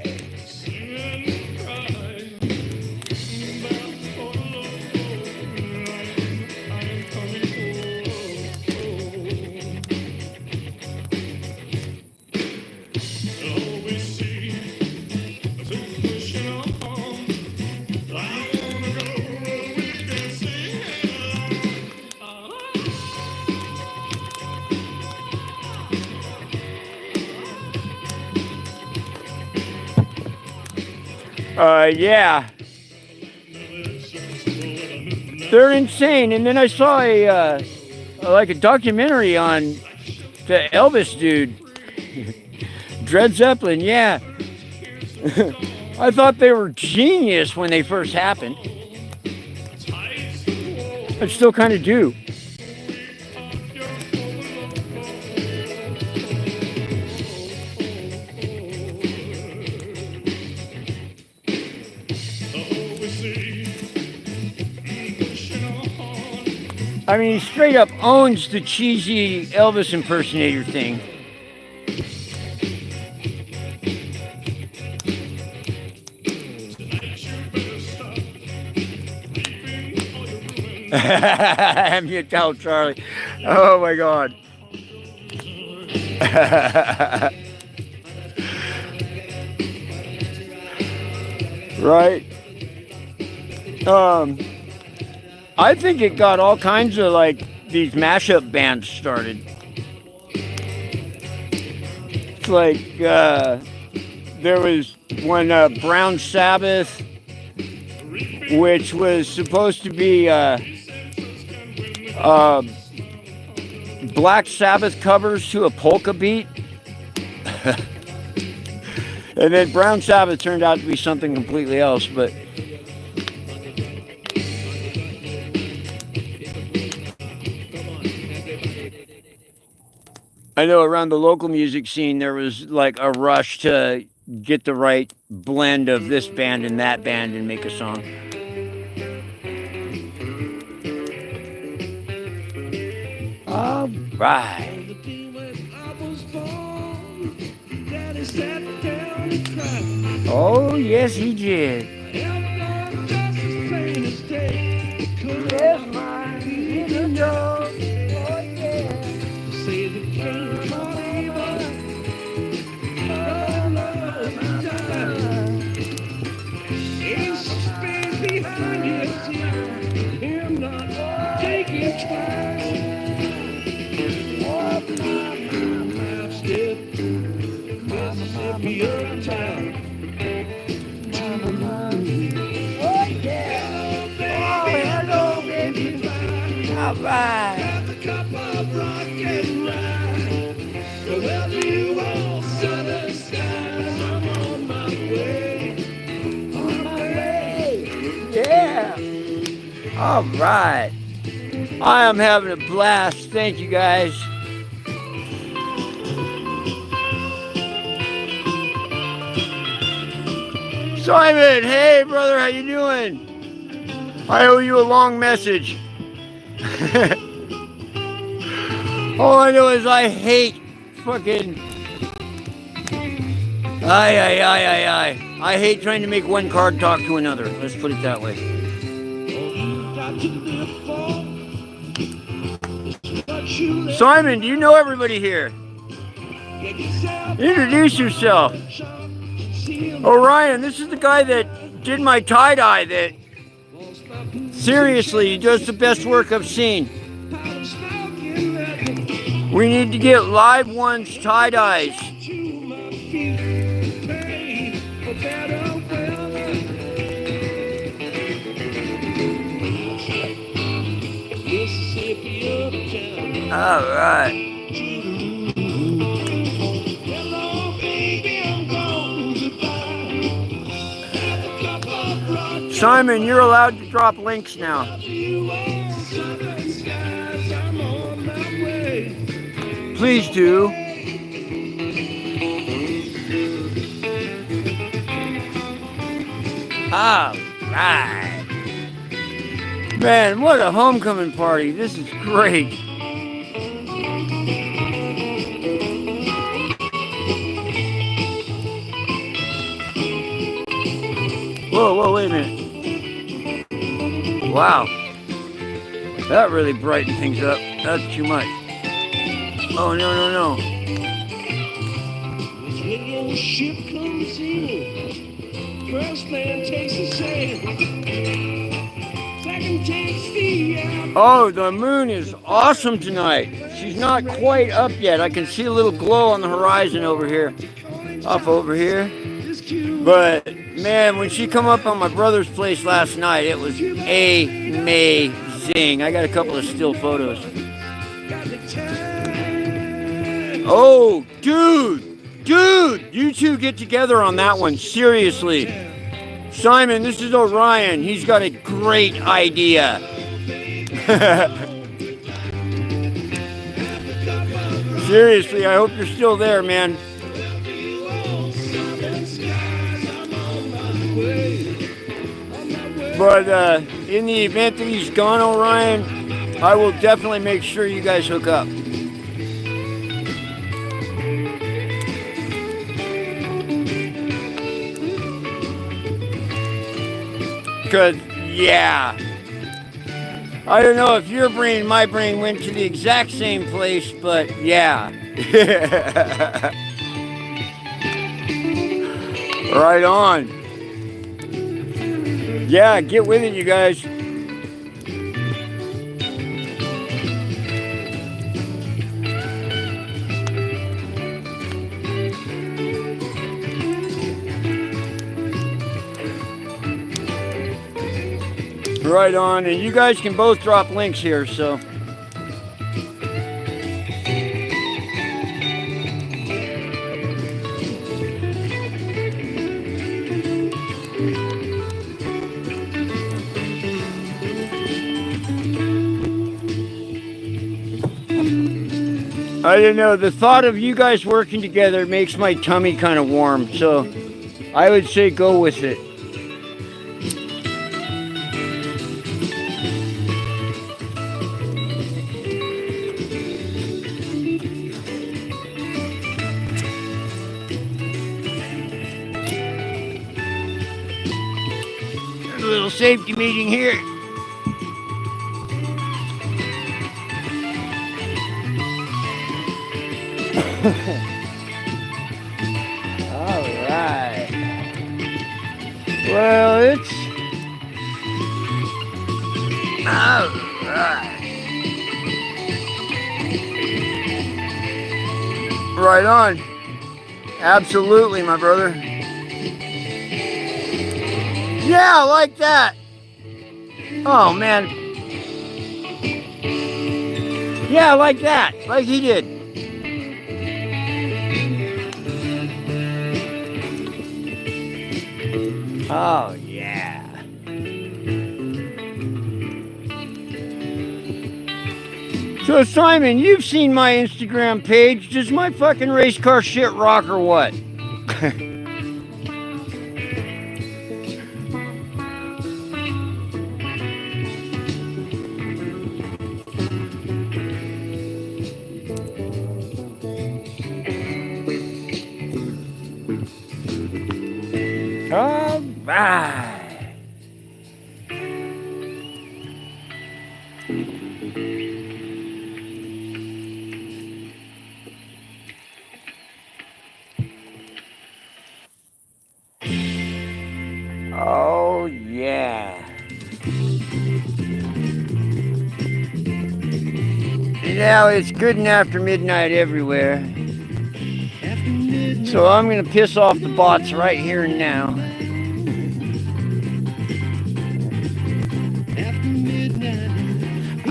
Yeah. They're insane. And then I saw a documentary on the Elvis dude, Dread Zeppelin. Yeah. I thought they were genius when they first happened. I still kind of do. I mean, he straight up owns the cheesy Elvis impersonator thing. You tell Charlie. Oh my God. Right. I think it got all kinds of like these mashup bands started. It's like there was one Brown Sabbath, which was supposed to be Black Sabbath covers to a polka beat. And then Brown Sabbath turned out to be something completely else, but I know around the local music scene there was like a rush to get the right blend of this band and that band and make a song. All right. Oh, yes, he did. Yes, my know. All right. Have a cup of rock and ride. Wherever you want, southern skies. I'm on my way. On my way. Yeah. All right. I am having a blast. Thank you, guys. Simon, hey brother, how you doing? I owe you a long message. All I know is I hate fucking... I hate trying to make one card talk to another. Let's put it that way. Simon, do you know everybody here? Introduce yourself. Orion, this is the guy that did my tie-dye that... Seriously, he does the best work I've seen. We need to get live ones tie-dyes. All right. Simon, you're allowed to drop links now. Please do. All right. Man, what a homecoming party. This is great. Whoa, wait a minute. Wow. That really brightened things up. That's too much. Oh, no. When your ship comes in, first man takes a sail. Second takes the... Oh, the moon is awesome tonight. She's not quite up yet. I can see a little glow on the horizon over here. Up over here. But, man, when she come up on my brother's place last night, it was amazing. I got a couple of still photos. Oh, dude, you two get together on that one, seriously. Simon, this is Orion. He's got a great idea. Seriously, I hope you're still there, man. But in the event that he's gone, Orion, I will definitely make sure you guys hook up. Because, yeah, I don't know if your brain, my brain went to the exact same place, but yeah. Right on. Yeah, get with it, you guys. Right on, and you guys can both drop links here, so. I don't know, the thought of you guys working together makes my tummy kind of warm, so I would say go with it. A little safety meeting here. All right. Well, it's all right. Right on. Absolutely, my brother. Yeah, I like that. Oh, man. Yeah, I like that. Like he did. Oh, yeah. So, Simon, you've seen my Instagram page. Does my fucking race car shit rock or what? All right. Oh, yeah. Now it's good and after midnight everywhere. So I'm going to piss off the bots right here and now.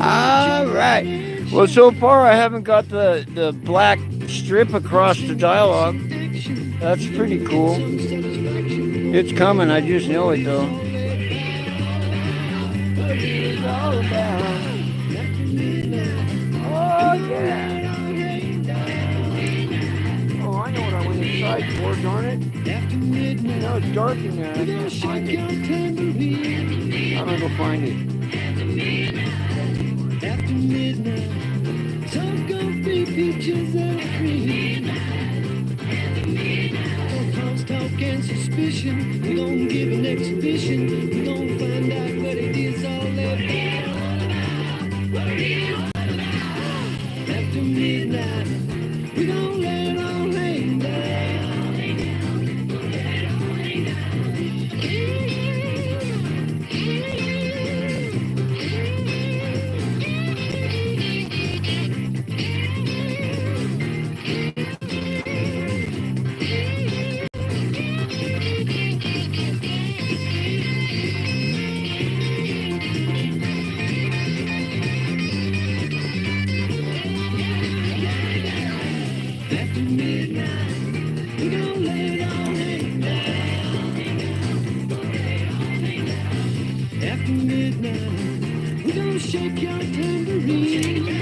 All right. Well, so far I haven't got the black strip across the dialogue. That's pretty cool. It's coming, I just know it though. Oh, yeah. Oh, I know what I went inside for, darn it. Now it's dark in there. I can't find it. I'm gonna go find it. After midnight, talk of free peaches and cream. Cause talk and suspicion, we gon' give an exhibition. We gon' find out what it is all about. After midnight, we gon' let it all hang down. After midnight, we gon' shake your tambourine.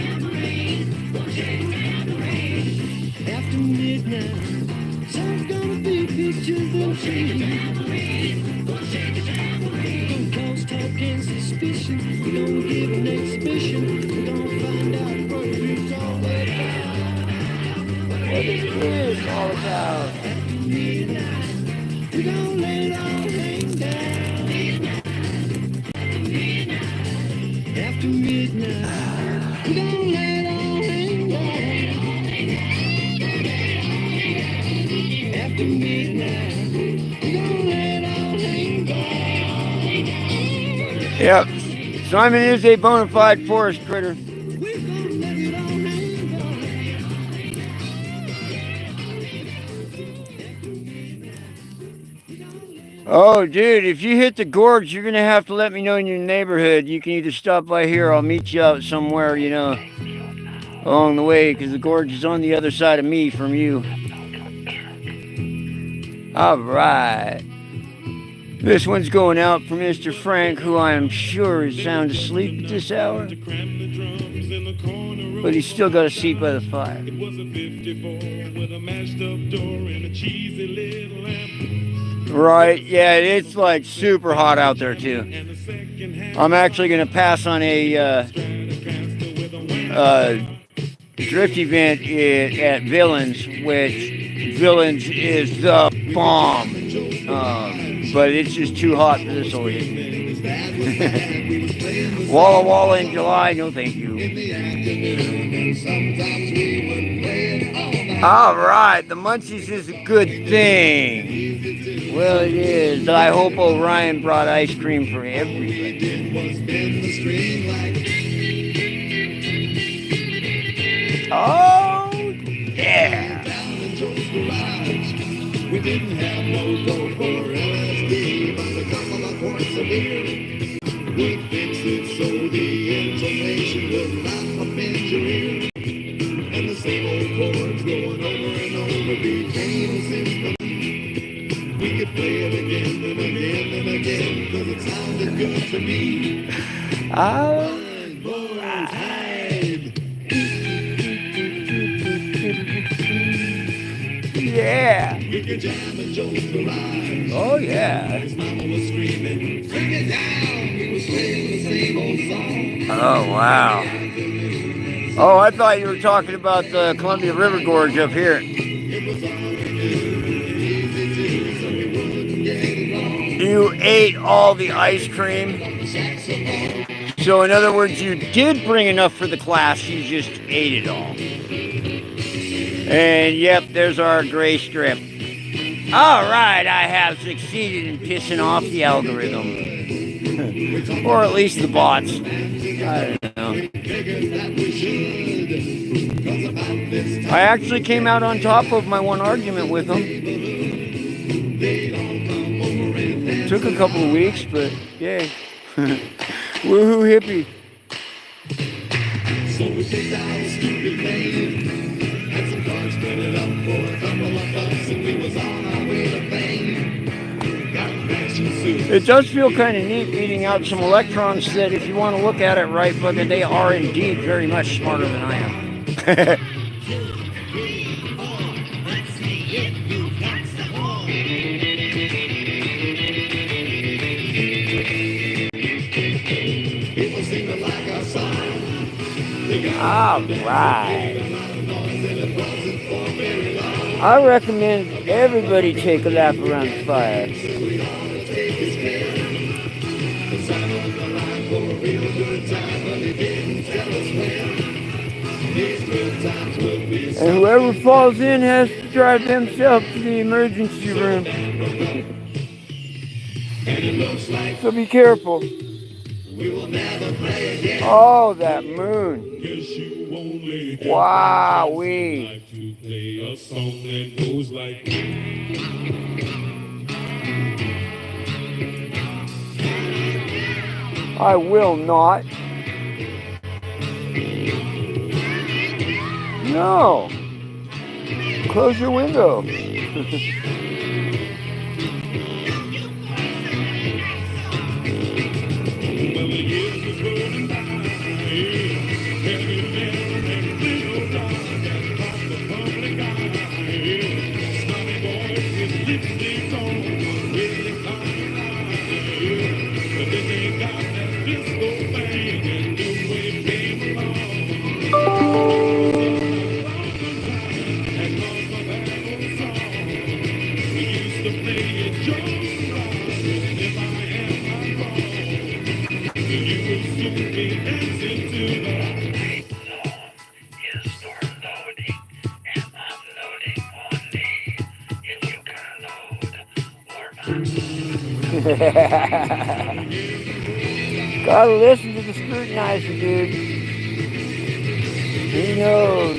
After midnight, so's gonna be pictures and dreams. Don't cause talk and suspicion. We gon' give an exhibition. We gon' find out what it's all about. What is this all about? After midnight, we gon' let it all hang down. After midnight, we gon' let it all hang down. After midnight, we gon' let it all hang down. Yep. Simon is a bona fide forest critter. We gon' let it all hang down. Oh, dude, if you hit the gorge, you're going to have to let me know in your neighborhood. You can either stop by here or I'll meet you out somewhere, you know, along the way, because the gorge is on the other side of me from you. All right. This one's going out for Mr. Frank, who I am sure is sound asleep at this hour. But he's still got a seat by the fire. It was a 54 with a mashed up door and a cheesy little lamp. Right, yeah, it's like super hot out there too. I'm actually going to pass on a drift event at Villains, which Villains is the bomb. But it's just too hot for this old hippie. Walla Walla in July, no thank you. All right, the Munchies is a good thing. Well, it is. I hope Orion brought ice cream for everybody. Oh, yeah. We didn't have no gold for LSD, but a couple of quarts of beer would fix it so the intonation would not offend your ear. And the same old chords going over and over became a symphony. We could play it again and again and again, cause it sounded good to me. Oh, yeah. We could jam and jolt the ride. Oh, yeah. His mama was screaming, bring it down. We were playing the same old song. Oh, wow. Oh, I thought you were talking about the Columbia River Gorge up here. It was all we knew, easy to, so we You ate all the ice cream. So in other words, you did bring enough for the class, you just ate it all. And yep, there's our gray strip. All right, I have succeeded in pissing off the algorithm. Or at least the bots. I don't know. I actually came out on top of my one argument with them. Took a couple of weeks, but yay. Woohoo hippie. So we picked out a stupid lane, had some cars split up for a couple of bucks, and we was on our way to fame. Got matching suits. It does feel kind of neat eating out some electrons that, if you want to look at it right, bugger, they are indeed very much smarter than I am. All right. I recommend everybody take a lap around the fire. And whoever falls in has to drive themselves to the emergency room. So be careful. Oh, that moon. Wow-wee. I will not. No. Close your window. Gotta listen to the scrutinizer, dude. He knows.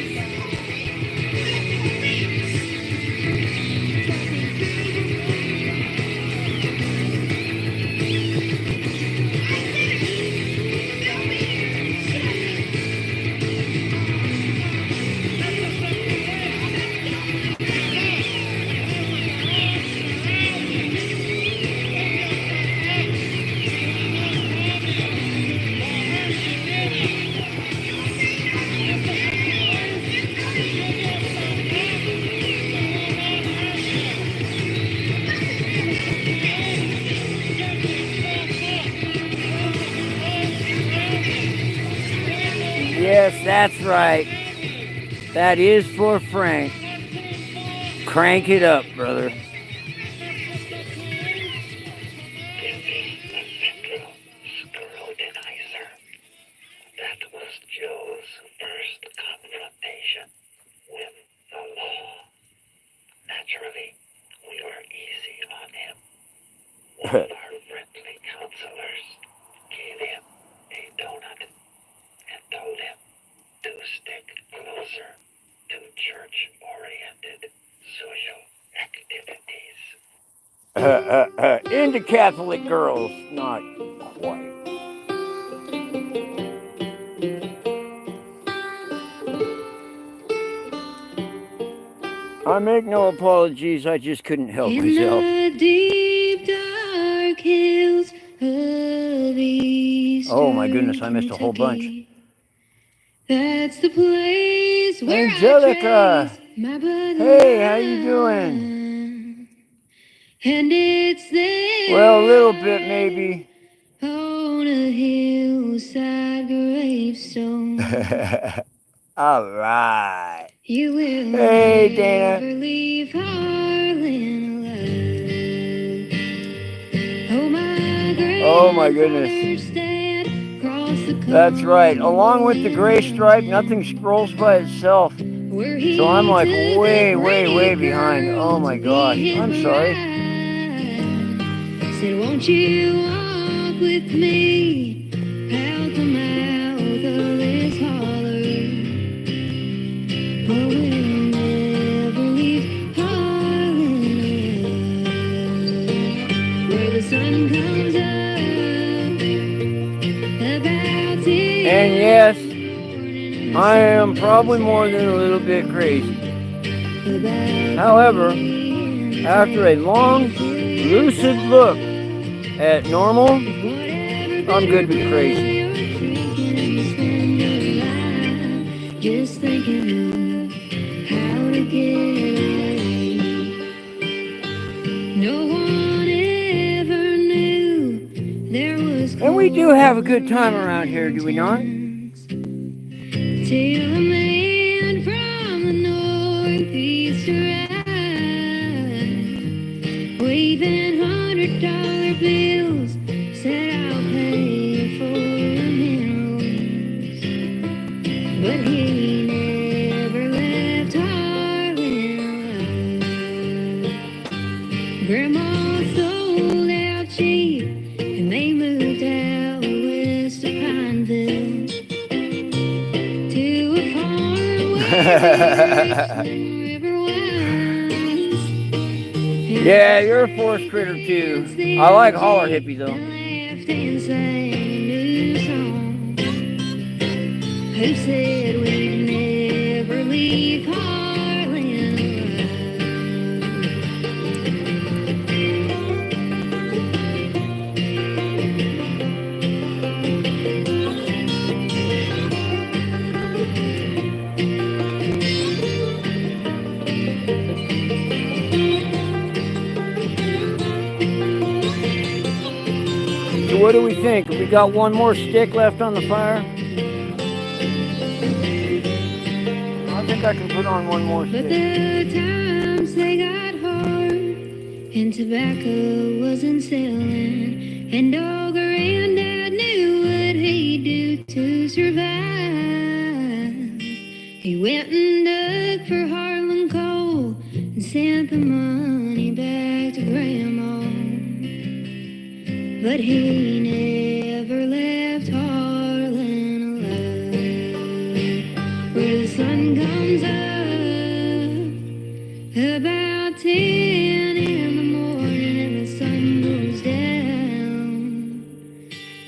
Yes, that's right. That is for Frank. Crank it up, brother. That was Joe's first confrontation with the law. Naturally, we were easy on him. One of our friendly counselors gave him a donut and told him to stick closer to church-oriented social activities. Into Catholic girls, not quite. I make no apologies, I just couldn't help myself. In the deep dark hills of Eastern Oh my goodness, I missed a whole bunch. Kentucky. That's the place where Angelica! I trace my bloodline. Hey, how you doing? And it's there Well, a little bit maybe. on a hillside gravestone. All right. You will Hey, Dana. never leave Harlan alive. Oh my goodness. That's right. Along with the gray stripe, nothing scrolls by itself. So I'm like way, way, way behind. Oh my gosh. I'm sorry. Said, won't you walk with me out the mouth of this holler? Oh, we'll never leave Harlan, where the sun comes up about the And yes, I am probably more than a little bit crazy. However, after a long, lucid look at normal, I'm good with crazy. Just thinking of how to get away. No one ever knew there was. And we do have a good time around here, do we not? Till a man from the northeast arrived, waving $100 bills, said I'll pay for the minerals. But he never left Harlan. Grandma sold out cheap, and they moved out west of Pineville. Yeah, you're a forest critter too. I like holler hippie though. Who said we'd never leave Harlan So what do we think? Have we got one more stick left on the fire? I think I can put on one more But stick. the times they got hard, and tobacco wasn't selling, and old granddad knew what he'd do to survive. He went and dug for Harlan coal and sent the money back to Grandma. But he never left Harlan alive. Where the sun comes up about 10 in the morning, and the sun goes down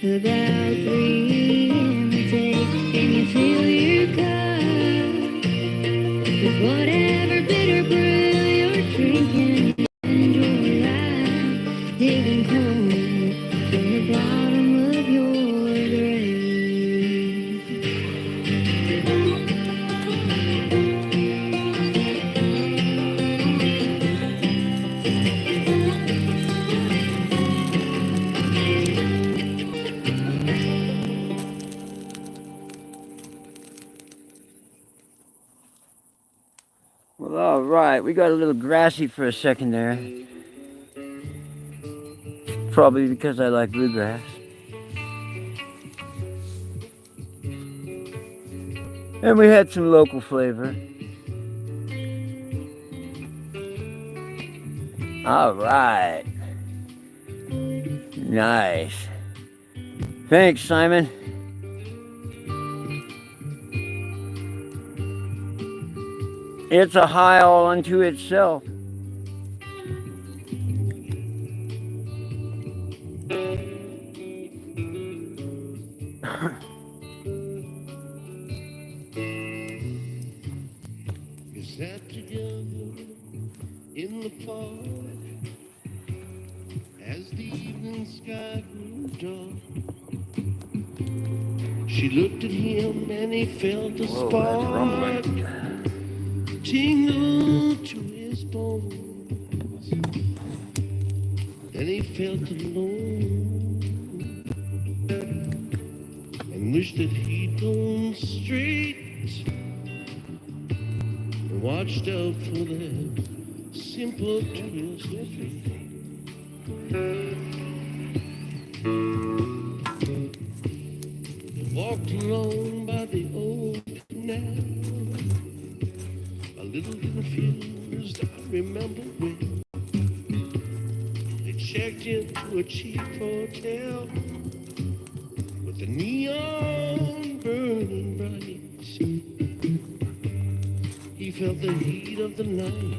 about 3 in the day, and you fill your cup with whatever bitter brew you're drinking. You enjoy life, digging coal from the bottom of your grave. Well, all right. We got a little grassy for a second there. Probably because I like bluegrass. And we had some local flavor. All right. Nice. Thanks, Simon. It's a high all unto itself. We sat together in the park as the evening sky grew dark. She looked at him and he felt a Whoa, spark that's rumbling. tingle to his bones, and he felt alone and wished that he'd gone straight and watched out for that simple twist. alone by the old canal. A little confused, I remember when they checked into a cheap hotel with the neon burning bright. He felt the heat of the night.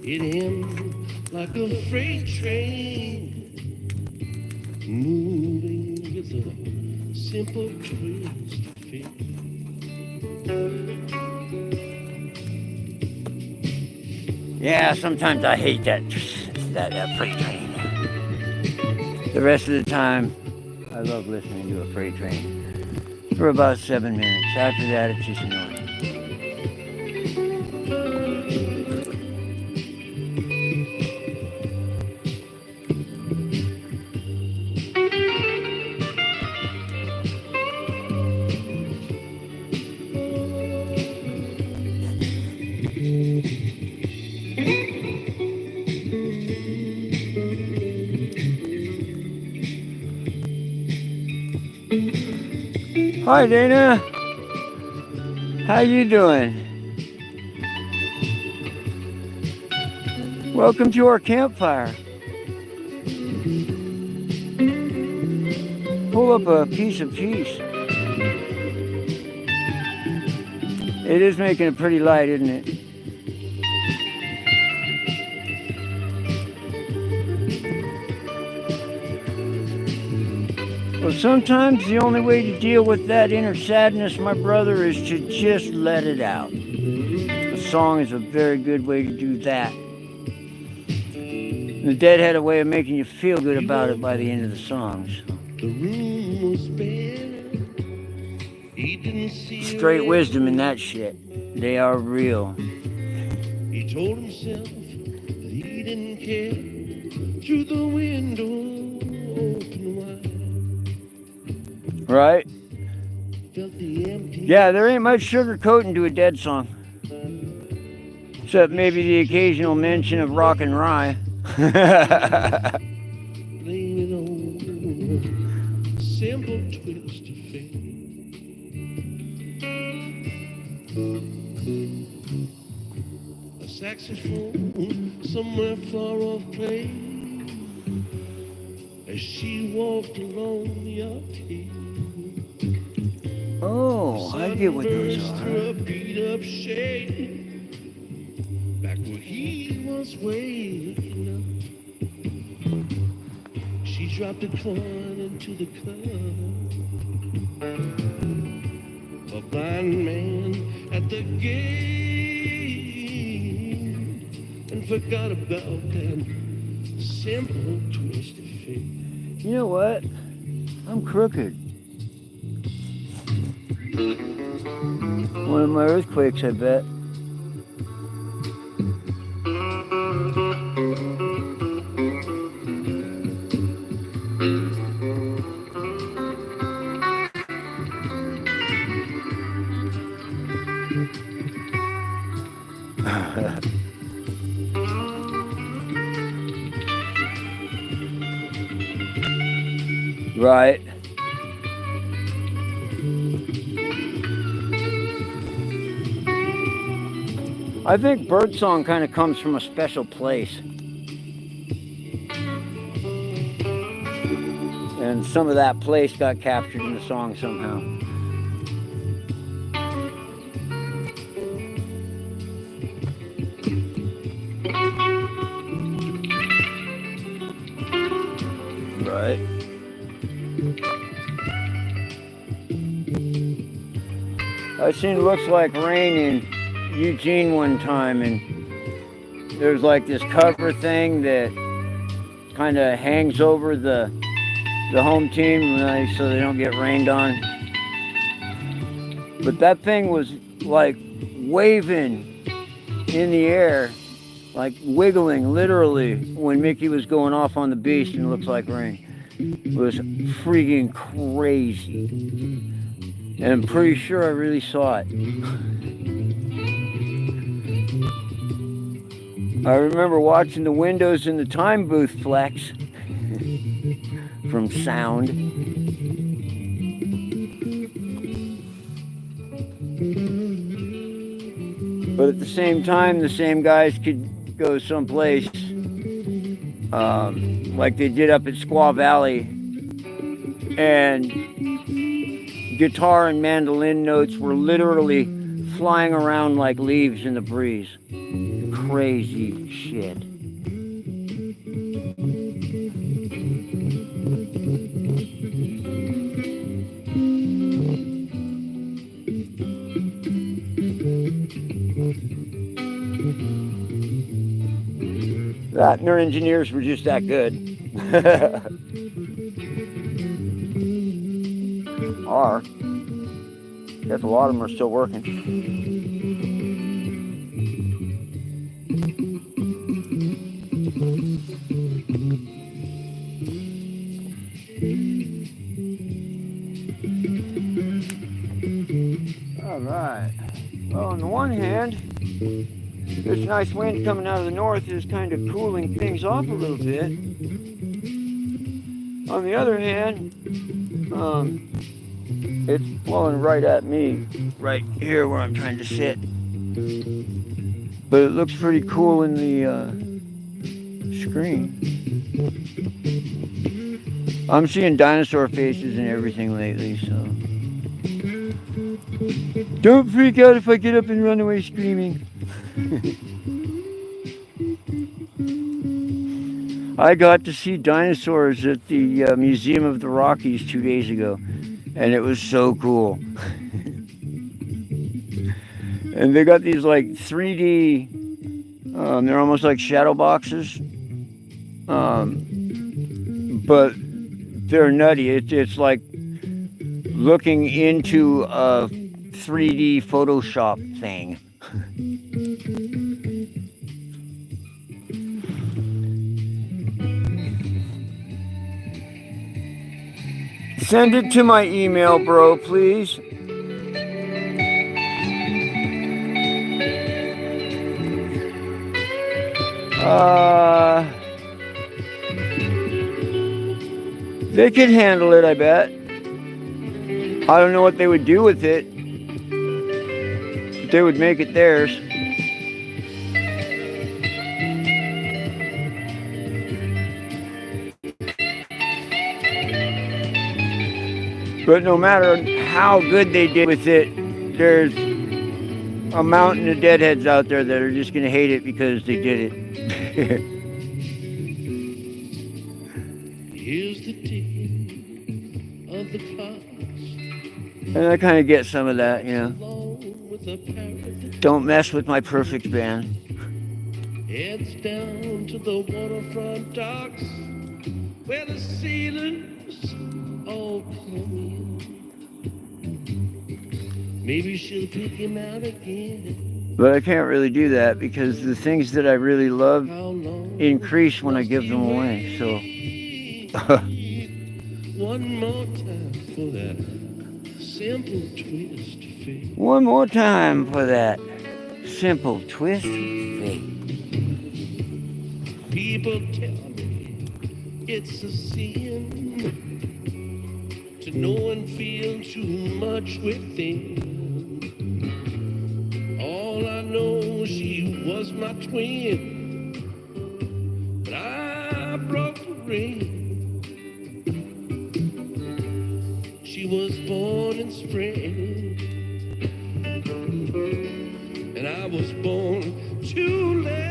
Hit him like a freight train, moving with a simple twist of fate. Yeah, sometimes I hate that freight train. The rest of the time, I love listening to a freight train for about 7 minutes. After that, it's just annoying. Hi, Dana. How you doing? Welcome to our campfire. Pull up a piece of peace. It is making it pretty light, isn't it? Well, sometimes the only way to deal with that inner sadness, my brother, is to just let it out. A song is a very good way to do that. The Dead had a way of making you feel good about it by the end of the songs. The room was bare. He didn't see Straight wisdom in that shit. They are real. He told himself that he didn't care. Through the window open wide. Right? Felt the empty. Yeah, there ain't much sugarcoating to a Dead song. Except maybe the occasional mention of rock and rye. Blame it on a simple twist of fate. A saxophone somewhere far off played as she walked along the arcade. Oh, I get what those Sunburst through are. a beat up shade. Back where he was waking up. She dropped a coin into the cup. A blind man at the gate and forgot about that simple twist of fate. You know what? I'm crooked. One of my earthquakes, I bet. Right. I think birdsong kind of comes from a special place. And some of that place got captured in the song somehow. Right. I seen Looks Like Rain in Eugene one time, and there's like this cover thing that kind of hangs over the home team so they don't get rained on. But that thing was like waving in the air, like wiggling literally when Mickey was going off on the beach and Looks Like Rain. It was freaking crazy. And I'm pretty sure I really saw it. I remember watching the windows in the time booth flex from sound. But at the same time, the same guys could go someplace like they did up at Squaw Valley, and guitar and mandolin notes were literally flying around like leaves in the breeze. Crazy shit. That and their engineers were just that good. Are. Guess a lot of them are still working. All right. Well, on the one hand, this nice wind coming out of the north is kind of cooling things off a little bit. On the other hand, it's blowing right at me, right here where I'm trying to sit. But it looks pretty cool in the screen. I'm seeing dinosaur faces and everything lately, so. Don't freak out if I get up and run away screaming. I got to see dinosaurs at the Museum of the Rockies 2 days ago, and it was so cool. And they got these like 3D, they're almost like shadow boxes, but they're nutty. It's like looking into a 3D Photoshop thing. Send it to my email, bro, please. They could handle it, I bet. I don't know what they would do with it. But they would make it theirs. But no matter how good they did with it, there's a mountain of deadheads out there that are just going to hate it because they did it. Here's the tick of the clocks. And I kind of get some of that, you know. Along with a parrot, Don't mess with my perfect band. heads down to the waterfront docks where the sailors all come in. Maybe she'll pick him out again. But I can't really do that because the things that I really love How long increase when I give them away. So one more time for that simple twist of fate. one more time for that simple twist of fate. People tell me it's a sin to know and feel too much within. All I know, she was my twin, but I broke the ring. She was born in spring, and I was born too late.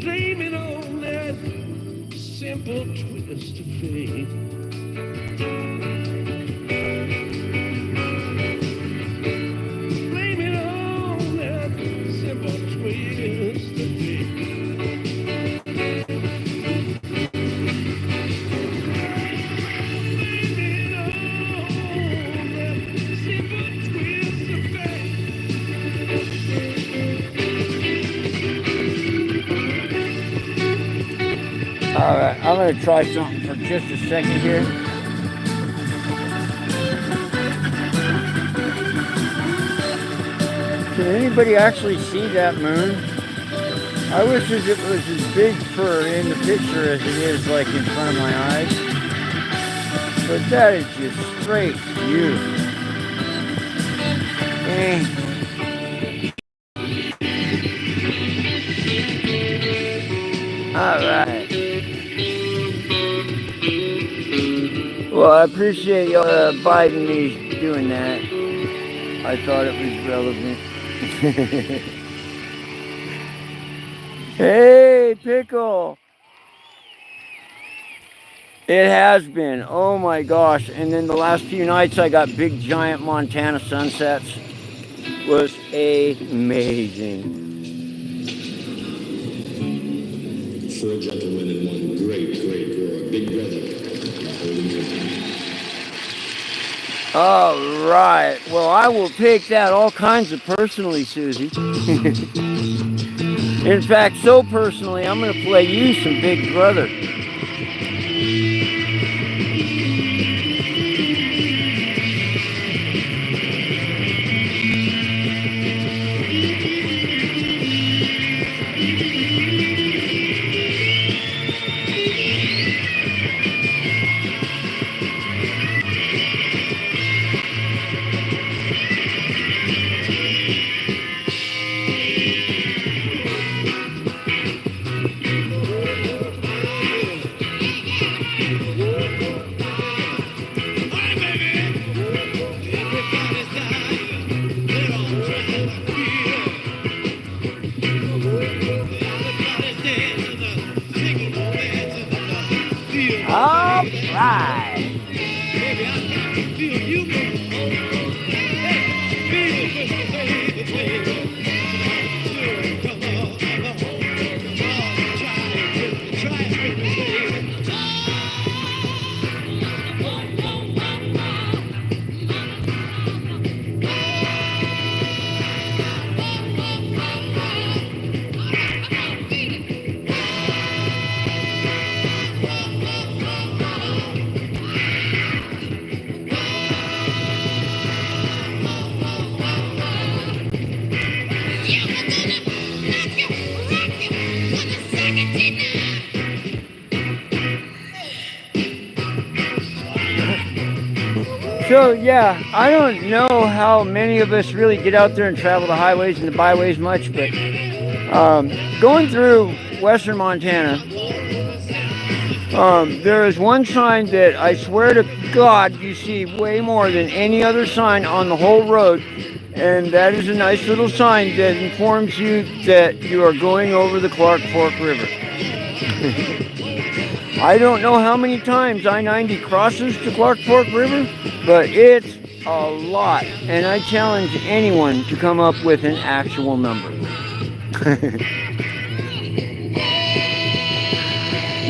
Blame it on that simple twist of fate. Blame it on that simple twist of fate. Alright, I'm going to try something for just a second here. Can anybody actually see that moon? I wish it was as big for in the picture as it is like in front of my eyes. But that is just straight beautiful. Eh. All right. Well, I appreciate you inviting me doing that. I thought it was relevant. Hey, Pickle. It has been. Oh my gosh. And then the last few nights I got big giant Montana sunsets. Was amazing. For a gentleman and one great roar, Big Brother. All right. Well, I will take that all kinds of personally, Susie. In fact, so personally, I'm going to play you some Big Brother. All right. So yeah, I don't know how many of us really get out there and travel the highways and the byways much, but going through western Montana, there is one sign that I swear to God you see way more than any other sign on the whole road, and that is a nice little sign that informs you that you are going over the Clark Fork River. I don't know how many times I-90 crosses the Clark Fork River, but it's a lot, and I challenge anyone to come up with an actual number.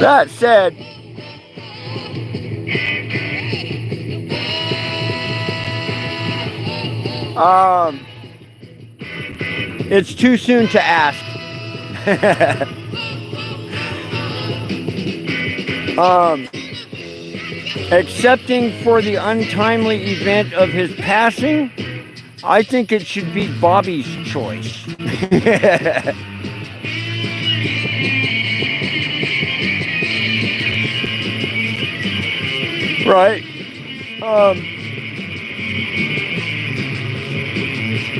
That said, it's too soon to ask. Excepting for the untimely event of his passing, I think it should be Bobby's choice. Right?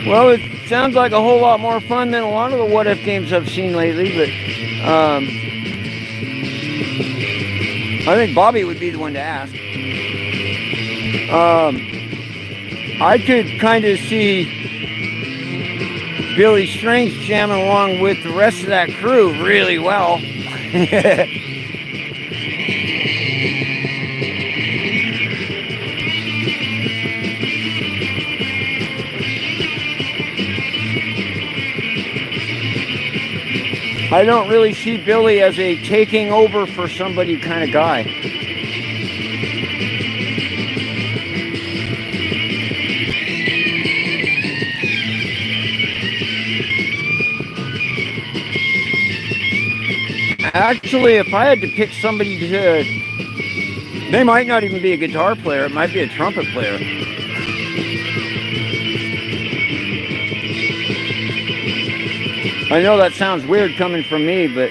Well, it sounds like a whole lot more fun than a lot of the What If games I've seen lately, but I think Bobby would be the one to ask. I could kind of see Billy Strings jamming along with the rest of that crew really well. I don't really see Billy as a taking over for somebody kind of guy. Actually, if I had to pick somebody to... They might not even be a guitar player. It might be a trumpet player. I know that sounds weird coming from me, but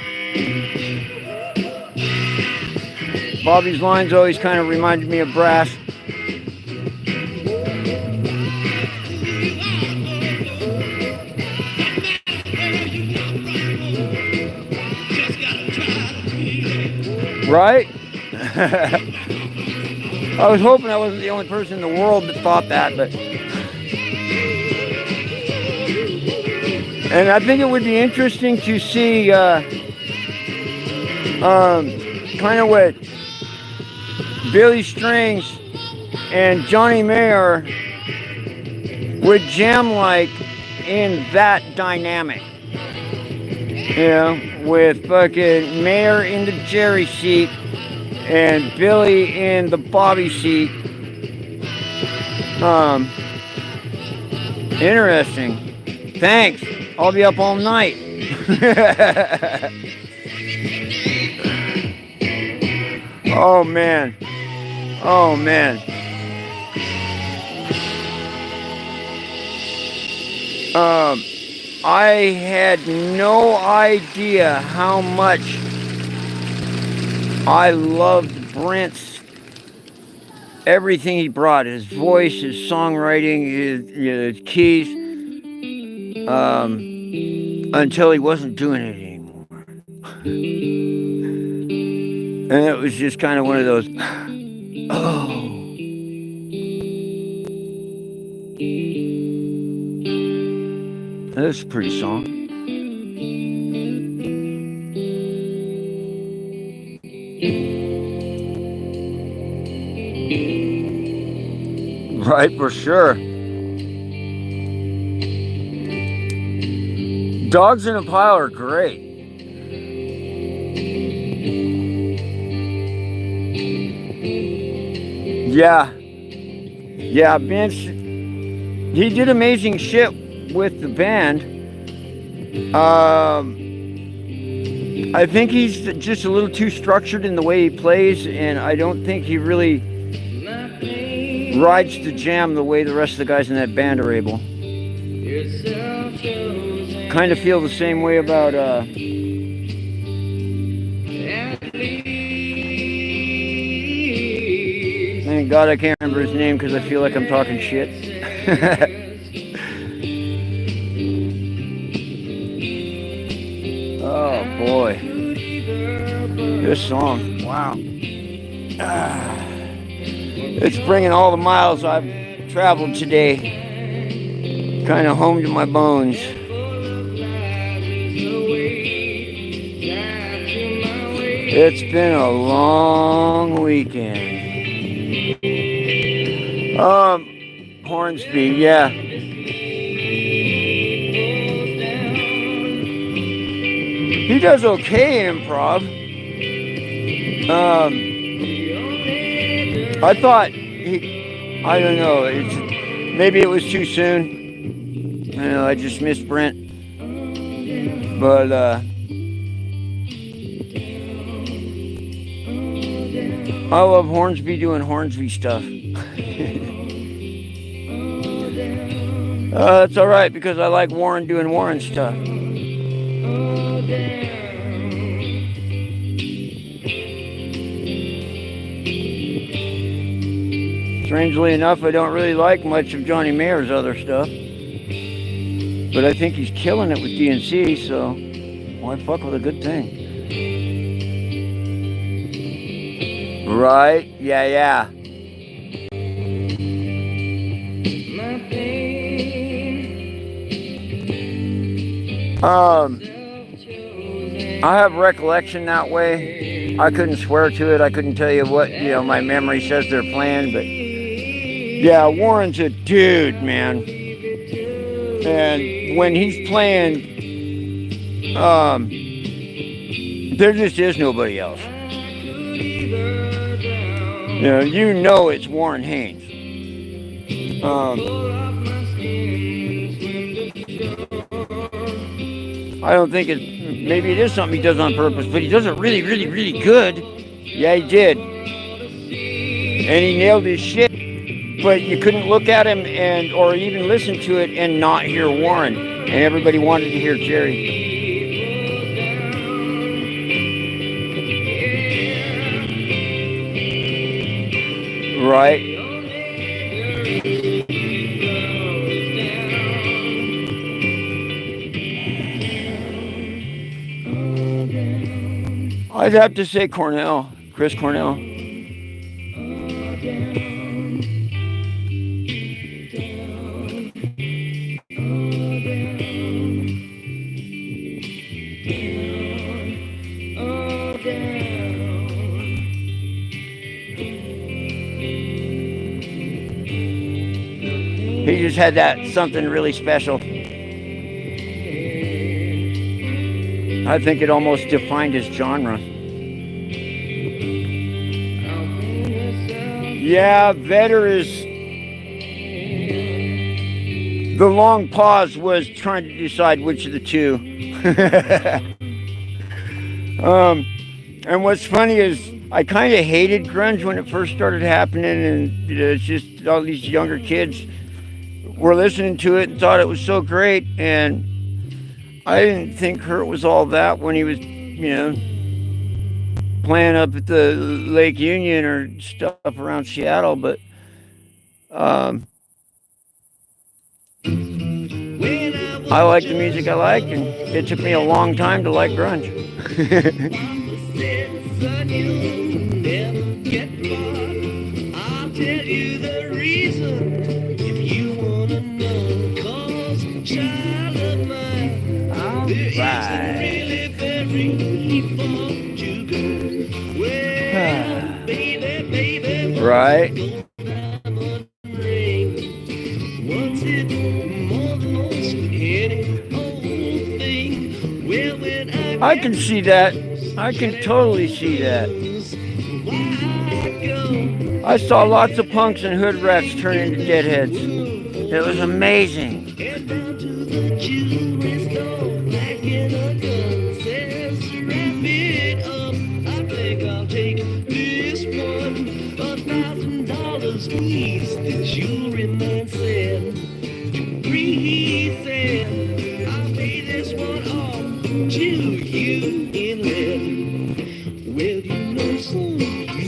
Bobby's lines always kind of reminded me of brass. Right? I was hoping I wasn't the only person in the world that thought that, but... And I think it would be interesting to see kind of what Billy Strings and Johnny Mayer would jam like in that dynamic. You know, with fucking Mayer in the Jerry seat and Billy in the Bobby seat. Interesting. Thanks. I'll be up all night. Oh man. Oh man. I had no idea how much I loved Brent's everything he brought, his voice, his songwriting, his keys, until he wasn't doing it anymore. And it was just kind of one of those, oh. That's a pretty song. Right, for sure. Dogs in a Pile are great. Yeah. Yeah, Vince, he did amazing shit with the band. I think he's just a little too structured in the way he plays, and I don't think he really rides the jam the way the rest of the guys in that band are able. Kind of feel the same way about thank God I can't remember his name because I feel like I'm talking shit. Oh boy, this song, wow. It's bringing all the miles I've traveled today kind of home to my bones. It's been a long weekend. Hornsby, yeah. He does okay improv. I thought I don't know, maybe it was too soon. You know, I just missed Brent. But, I love Hornsby doing Hornsby stuff. That's alright because I like Warren doing Warren stuff. Strangely enough, I don't really like much of Johnny Mayer's other stuff. But I think he's killing it with DNC, so why fuck with a good thing? Right? Yeah. I have recollection that way. I couldn't swear to it. I couldn't tell you what, my memory says they're playing, but yeah, Warren's a dude, man. And when he's playing, there just is nobody else. You know it's Warren Haynes. I don't think maybe it is something he does on purpose, but he does it really, really, really good. Yeah, he did. And he nailed his shit. But you couldn't look at him or even listen to it and not hear Warren. And everybody wanted to hear Jerry. Right? I'd have to say Cornell. Chris Cornell. He just had that something really special. I think it almost defined his genre. Yeah, Vedder is... The long pause was trying to decide which of the two. And what's funny is I kind of hated grunge when it first started happening, and it's just all these younger kids were listening to it and thought it was so great, and I didn't think Kurt was all that when he was, playing up at the Lake Union or stuff around Seattle, but I like the music I like, and it took me a long time to like grunge. I'll tell you the reason if you wanna know, 'cause child of mine, there isn't really very far to go. Well, baby, right? Once it more than most any old thing. Well, when I can see that. I can totally see that. I saw lots of punks and hood rats turn into deadheads. It was amazing.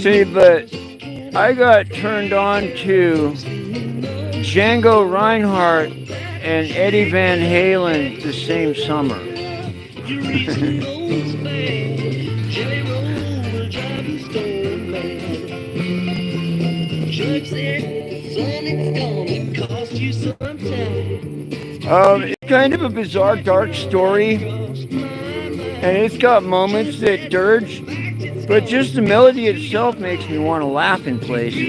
See, but I got turned on to Django Reinhardt and Eddie Van Halen the same summer. It's kind of a bizarre, dark story, and it's got moments that dirge, but just the melody itself makes me want to laugh in places.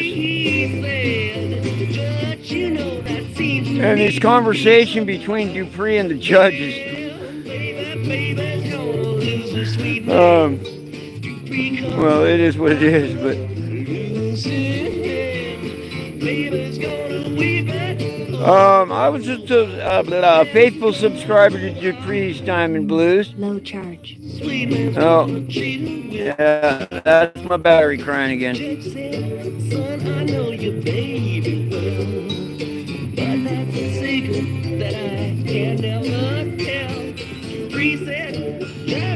And this conversation between Dupree and the judges. Well, it is what it is, but... I was just a faithful subscriber to Dupree's Diamond Blues. Low charge. Oh, yeah, that's my battery crying again.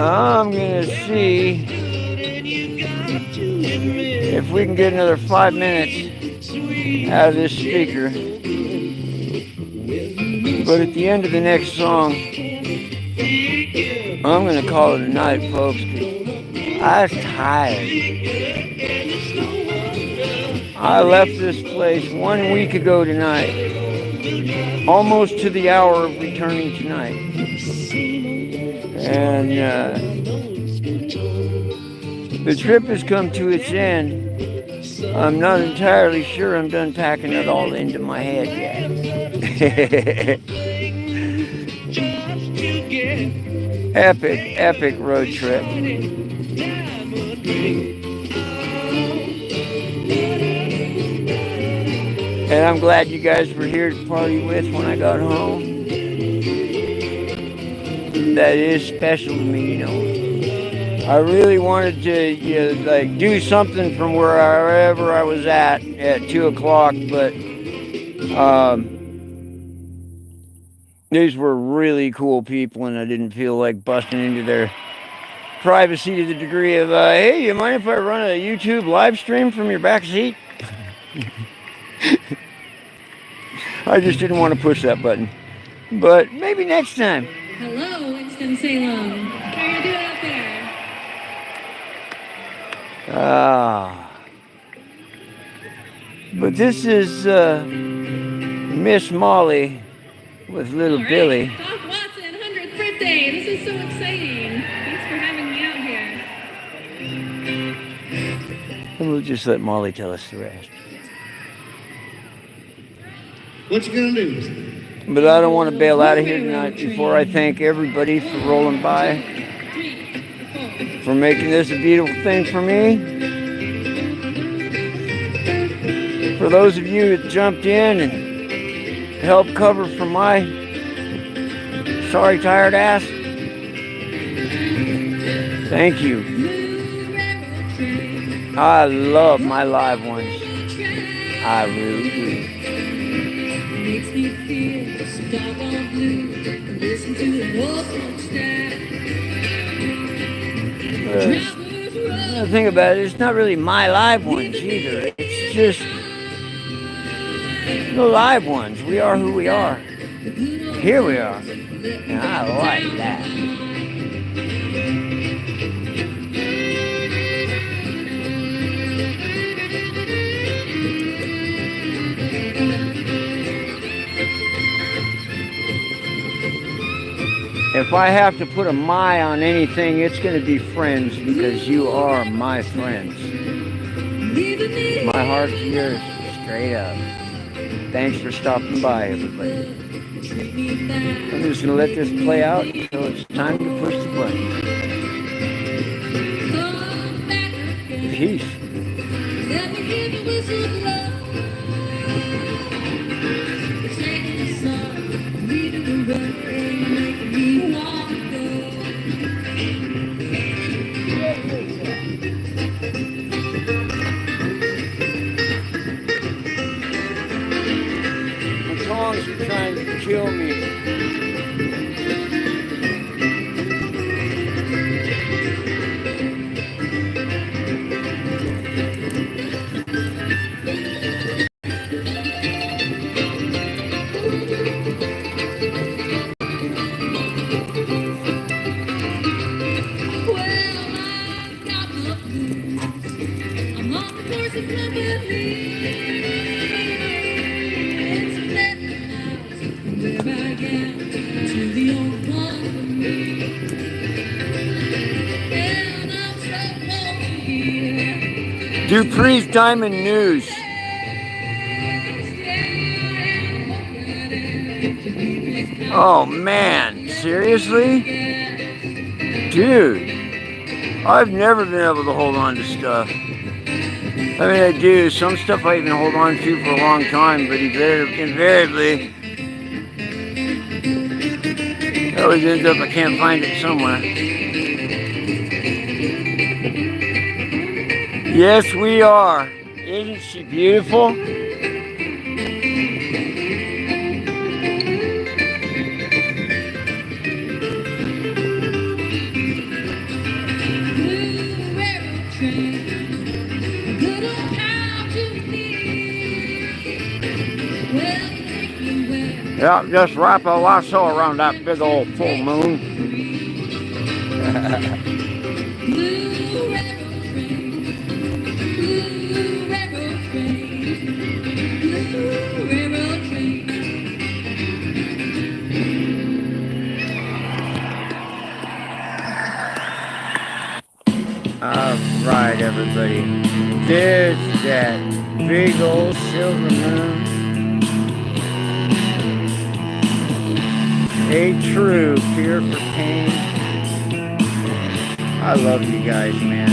I'm gonna see if we can get another 5 minutes out of this speaker. But at the end of the next song, I'm gonna call it a night, folks, 'cause I was tired. I left this place 1 week ago tonight, almost to the hour of returning tonight. And the trip has come to its end. I'm not entirely sure I'm done packing it all into my head yet. Epic road trip. And I'm glad you guys were here to party with when I got home. That is special to me, you know. I really wanted to do something from wherever I was at 2 o'clock, but these were really cool people, and I didn't feel like busting into their privacy to the degree of, hey, you mind if I run a YouTube live stream from your back seat? I just didn't want to push that button. But maybe next time. Hello, Winston-Salem. How are you doing out there? Ah. But this is Miss Molly with little Billy. Doc Watson, 100th birthday. This is so exciting. Thanks for having me out here. And we'll just let Molly tell us the rest. What you gonna do? But I don't want to bail out of here tonight before I thank everybody for rolling by, for making this a beautiful thing for me. For those of you that jumped in and helped cover for my sorry tired ass, thank you. I love my live ones. I really do. Makes me feel so doggone blue. Listen to the The thing about it, it's not really my live ones either. It's just the live ones. We are who we are. Here we are. And I like that. If I have to put a my on anything, it's going to be friends, because you are my friends. My heart to yours, straight up. Thanks for stopping by, everybody. I'm just going to let this play out until it's time to push the button. Peace. The songs are trying to kill me. Dupree's Diamond News. Oh man, seriously? Dude, I've never been able to hold on to stuff. I mean, I do. Some stuff I even hold on to for a long time, but invariably, it always ends up I can't find it somewhere. Yes, we are. Isn't she beautiful? Yeah, just wrap a lasso around that big old full moon. Alright, everybody. There's that big old silver moon. A true cure for pain. I love you guys, man.